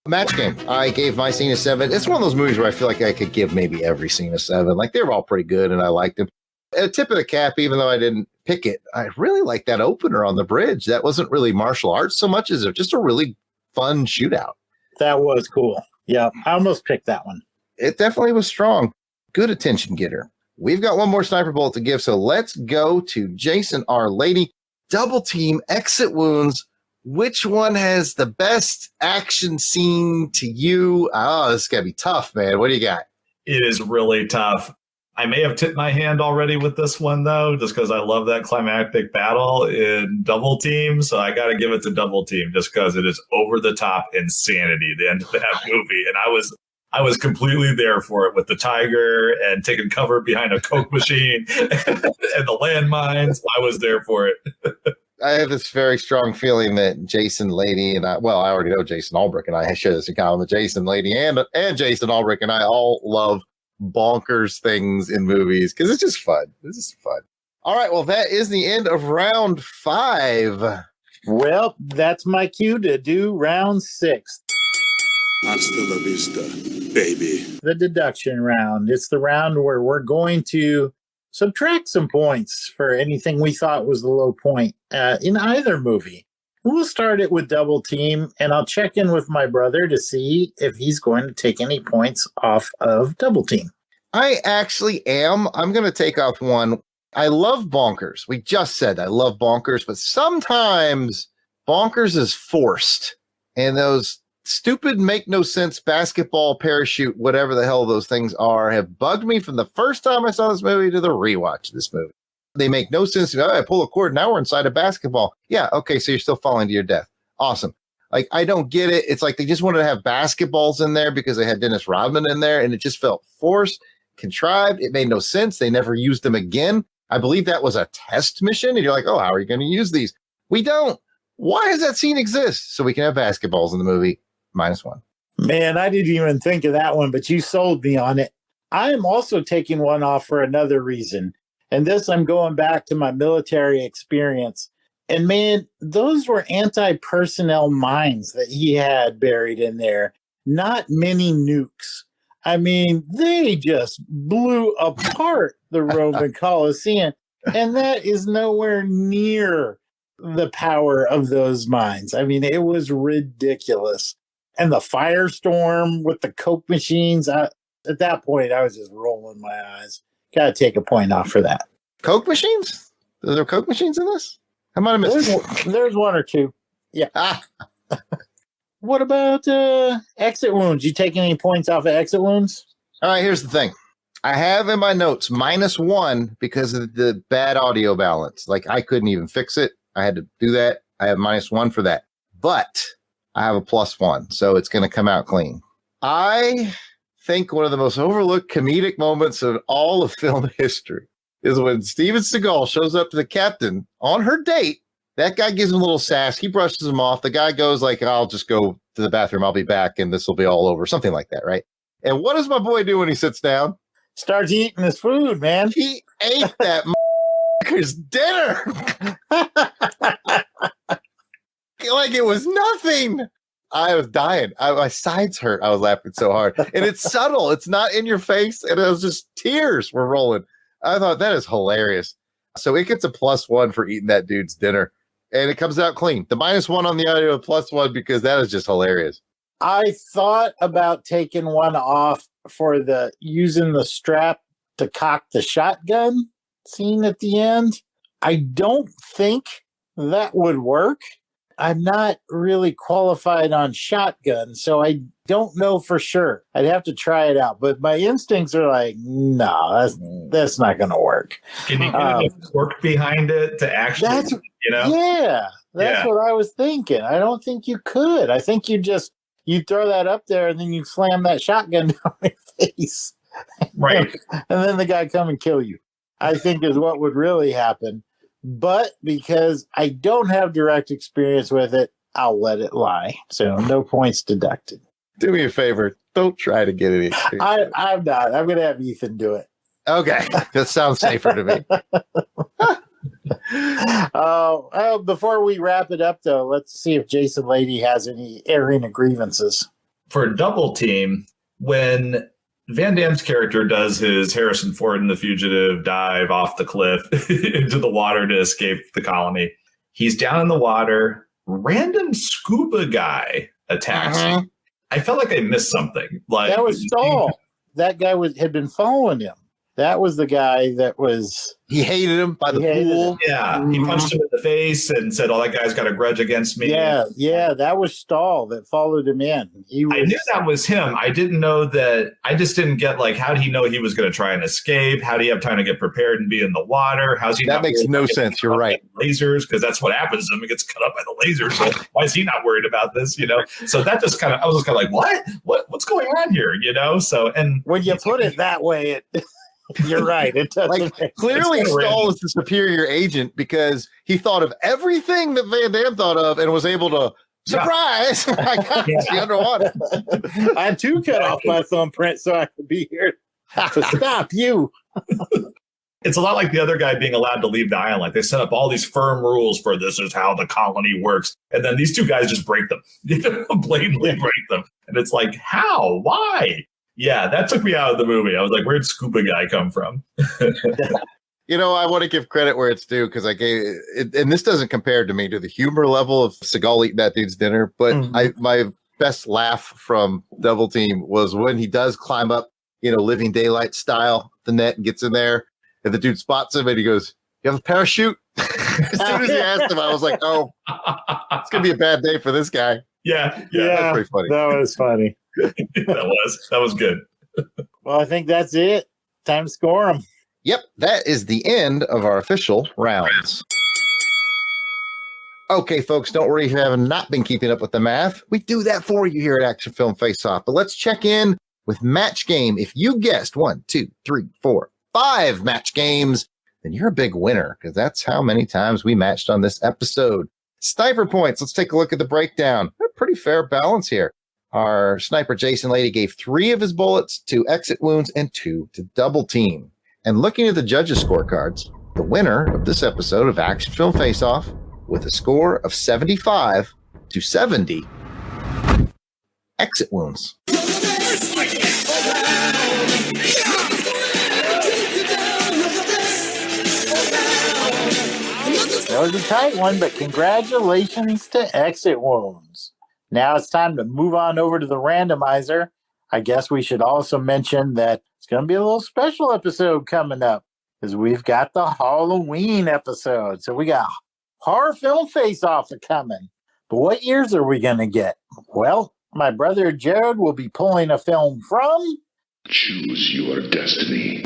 Match Game. I gave my scene a 7. It's one of those movies where I feel like I could give maybe every scene a 7. Like, they were all pretty good, and I liked them. At a tip of the cap, even though I didn't pick it, I really like that opener on the bridge. That wasn't really martial arts so much as just a really fun shootout. That was cool. Yeah, I almost picked that one. It definitely was strong. Good attention getter. We've got one more sniper bullet to give, so let's go to Jason R. Lady. Double Team, Exit Wounds. Which one has the best action scene to you? Oh, this is going to be tough, man. What do you got? It is really tough. I may have tipped my hand already with this one, though, just because I love that climactic battle in Double Team. So I got to give it to Double Team just because it is over-the-top insanity, the end of that movie. And I was completely there for it with the tiger and taking cover behind a Coke machine and the landmines. I was there for it. I have this very strong feeling that Jason Lady and I already know Jason Albrecht and I share this in common, but Jason Lady and Jason Albrecht and I all love bonkers things in movies because it's just fun. This is fun. All right. Well, that is the end of round 5. Well, that's my cue to do round 6. Hasta la vista, baby. The deduction round. It's the round where we're going to subtract some points for anything we thought was the low point in either movie. We'll start it with Double Team, and I'll check in with my brother to see if he's going to take any points off of Double Team. I actually am. I'm going to take off one. I love Bonkers. We just said I love Bonkers, but sometimes Bonkers is forced. And those stupid, make no sense basketball parachute, whatever the hell those things are, have bugged me from the first time I saw this movie to the rewatch of this movie. They make no sense. Oh, I pull a cord. Now we're inside a basketball. Yeah. Okay. So you're still falling to your death. Awesome. Like, I don't get it. It's like they just wanted to have basketballs in there because they had Dennis Rodman in there and it just felt forced, contrived. It made no sense. They never used them again. I believe that was a test mission. And you're like, oh, how are you going to use these? We don't. Why does that scene exist? So we can have basketballs in the movie. -1. Man, I didn't even think of that one, but you sold me on it. I am also taking one off for another reason. And this, I'm going back to my military experience. And man, those were anti-personnel mines that he had buried in there. Not many nukes. I mean, they just blew apart the Roman Colosseum. And that is nowhere near the power of those mines. I mean, it was ridiculous. and the firestorm with the Coke machines. At that point, I was just rolling my eyes. Got to take a point off for that. Coke machines? Are there Coke machines in this? I might have missed. There's one or two. Yeah. What about exit wounds? You take any points off of exit wounds? All right, here's the thing. I have in my notes -1 because of the bad audio balance. Like, I couldn't even fix it. I had to do that. I have -1 for that. But I have a +1, so it's going to come out clean. I think one of the most overlooked comedic moments of all of film history is when Steven Seagal shows up to the captain on her date. That guy gives him a little sass. He brushes him off. The guy goes like, I'll just go to the bathroom. I'll be back, and this will be all over. Something like that, right? And what does my boy do when he sits down? Starts eating his food, man. He ate that his dinner. Like it was nothing. I was dying. My sides hurt. I was laughing so hard. And it's subtle. It's not in your face. And it was just tears were rolling. I thought that is hilarious. So it gets a +1 for eating that dude's dinner. And it comes out clean. The -1 on the audio, +1 because that is just hilarious. I thought about taking one off for using the strap to cock the shotgun scene at the end. I don't think that would work. I'm not really qualified on shotgun, so I don't know for sure. I'd have to try it out, but my instincts are like, no, that's not going to work. Can you get enough work behind it to actually, Yeah, that's what I was thinking. I don't think you could. I think you throw that up there and then you slam that shotgun down your face. Right. And then the guy come and kill you, I think is what would really happen. But because I don't have direct experience with it, I'll let it lie. So no points deducted. Do me a favor. Don't try to get any experience. I'm not. I'm going to have Ethan do it. Okay. That sounds safer to me. Before we wrap it up, though, let's see if Jason Lady has any airing of grievances. For Double Team, when Van Damme's character does his Harrison Ford in The Fugitive dive off the cliff into the water to escape the colony, he's down in the water. Random scuba guy attacks him. I felt like I missed something. Like that was Stahl. That guy had been following him. That was the guy that was... He hated him by the pool. Yeah, he punched him in the face and said, "Oh, that guy's got a grudge against me." Yeah, that was Stahl that followed him in. I knew that was him. I didn't know that. I just didn't get, like, how did he know he was going to try and escape? How do you have time to get prepared and be in the water? How's he? That makes no sense. You're right. Lasers, because that's what happens to him. He gets cut up by the lasers. So why is he not worried about this? So that just I was just kind of like, what's going on here? So, and when you put it that way, you're right. It doesn't. Like, clearly, Stahl is the superior agent because he thought of everything that Van Damme thought of and was able to surprise. I got you underwater. I had to cut off my thumbprint so I could be here to stop you. It's a lot like the other guy being allowed to leave the island. Like, they set up all these firm rules for this is how the colony works, and then these two guys just break them, blatantly break them, and it's like, how? Why? Yeah, that took me out of the movie. I was like, where'd Scuba Guy come from? I want to give credit where it's due because I gave it, and this doesn't compare to me to the humor level of Seagal eating that dude's dinner, but my best laugh from Double Team was when he does climb up, Living Daylight style, the net, and gets in there, and the dude spots him and he goes, "You have a parachute?" As soon as he asked him, I was like, oh, it's going to be a bad day for this guy. Yeah, that's pretty funny. That was funny. that was good. Well, I think that's it. Time to score them. Yep, that is the end of our official rounds. Okay, folks, don't worry if you have not been keeping up with the math. We do that for you here at Action Film Face Off. But let's check in with Match Game. If you guessed 1, 2, 3, 4, 5 match games, then you're a big winner because that's how many times we matched on this episode. Sniper points. Let's take a look at the breakdown. A pretty fair balance here. Our sniper, Jason Lady, gave 3 of his bullets to exit wounds and 2 to Double Team. And looking at the judges' scorecards, the winner of this episode of Action Film Face Off with a score of 75 to 70, exit wounds. That was a tight one, but congratulations to exit wounds. Now it's time to move on over to the randomizer. I guess we should also mention that it's going to be a little special episode coming up because we've got the Halloween episode. So we got horror film face-off coming. But what years are we going to get? Well, my brother Jared will be pulling a film from... Choose your destiny.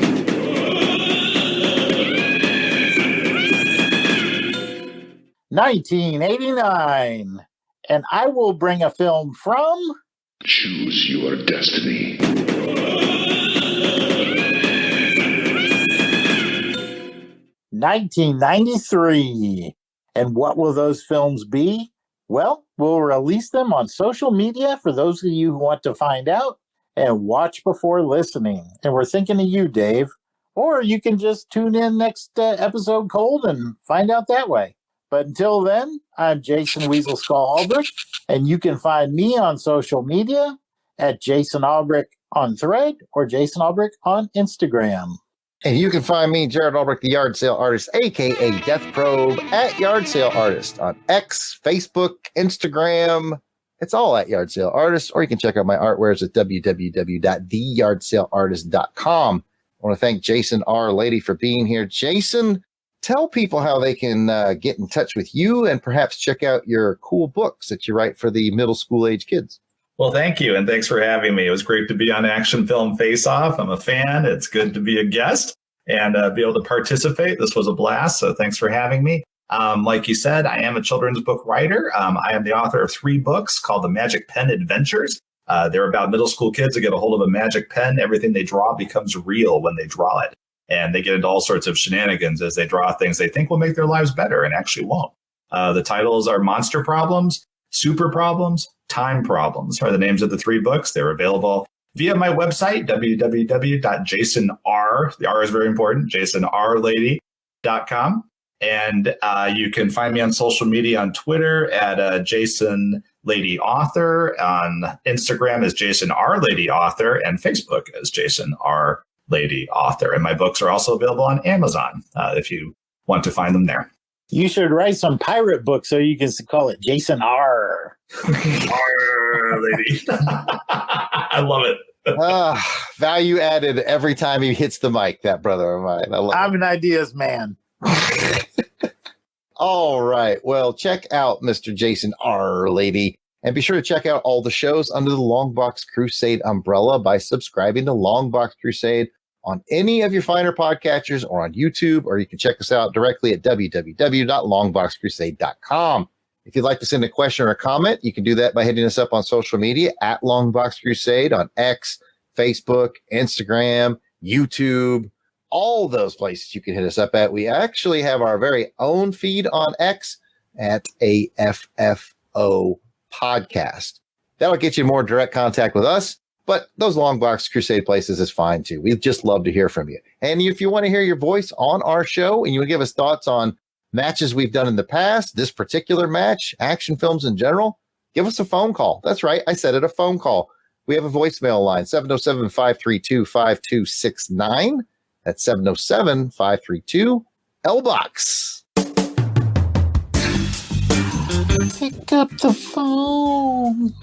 1989. And I will bring a film from... Choose your destiny. 1993. And what will those films be? Well, we'll release them on social media for those of you who want to find out and watch before listening. And we're thinking of you, Dave. Or you can just tune in next episode cold and find out that way. But until then, I'm Jason Weasel Skull Albrecht, and you can find me on social media at Jason Albrecht on Thread or Jason Albrecht on Instagram. And you can find me, Jared Albrecht, the Yard Sale Artist, a.k.a. Death Probe, at Yard Sale Artist on X, Facebook, Instagram. It's all at Yard Sale Artist, or you can check out my artwares at www.theyardsaleartist.com. I want to thank Jason R. Lady for being here. Jason, tell people how they can get in touch with you and perhaps check out your cool books that you write for the middle school age kids. Well, thank you, and thanks for having me. It was great to be on Action Film Face Off. I'm a fan. It's good to be a guest and be able to participate. This was a blast, so thanks for having me. Like you said, I am a children's book writer. I am the author of 3 books called The Magic Pen Adventures. They're about middle school kids that get a hold of a magic pen. Everything they draw becomes real when they draw it. And they get into all sorts of shenanigans as they draw things they think will make their lives better and actually won't. The titles are Monster Problems, Super Problems, Time Problems are the names of the 3 books. They're available via my website, www.jasonr, the R is very important, jasonrlady.com. And you can find me on social media on Twitter at Jason Lady Author, on Instagram as Jason R. Lady Author, and Facebook as Jason R. Lady Author. And my books are also available on Amazon if you want to find them there. You should write some pirate books so you can call it Jason R. R. Lady. I love it. Value added every time he hits the mic, that brother of mine. I'm an ideas man. All right. Well, check out Mr. Jason R. Lady. And be sure to check out all the shows under the Longbox Crusade umbrella by subscribing to Longbox Crusade on any of your finer podcatchers or on YouTube, or you can check us out directly at www.longboxcrusade.com. If you'd like to send a question or a comment, you can do that by hitting us up on social media at Longbox Crusade on X, Facebook, Instagram, YouTube, all those places you can hit us up at. We actually have our very own feed on X at AFFO Podcast. That'll get you more direct contact with us. But those Longbox Crusade places is fine too. We'd just love to hear from you. And if you want to hear your voice on our show and you want to give us thoughts on matches we've done in the past, this particular match, action films in general, give us a phone call. That's right. I said it, a phone call. We have a voicemail line, 707-532-5269. That's 707-532-LBOX. Pick up the phone.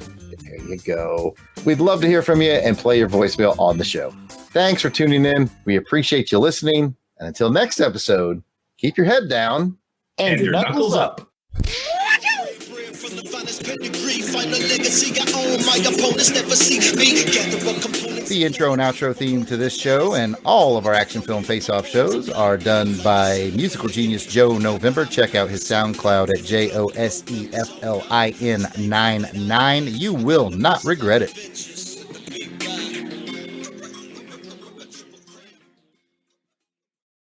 There you go. We'd love to hear from you and play your voicemail on the show. Thanks for tuning in. We appreciate you listening. And until next episode, keep your head down and your knuckles up. The intro and outro theme to this show and all of our Action Film Face-Off shows are done by musical genius Joe November. Check out his SoundCloud at JOSEFLIN99. You will not regret it.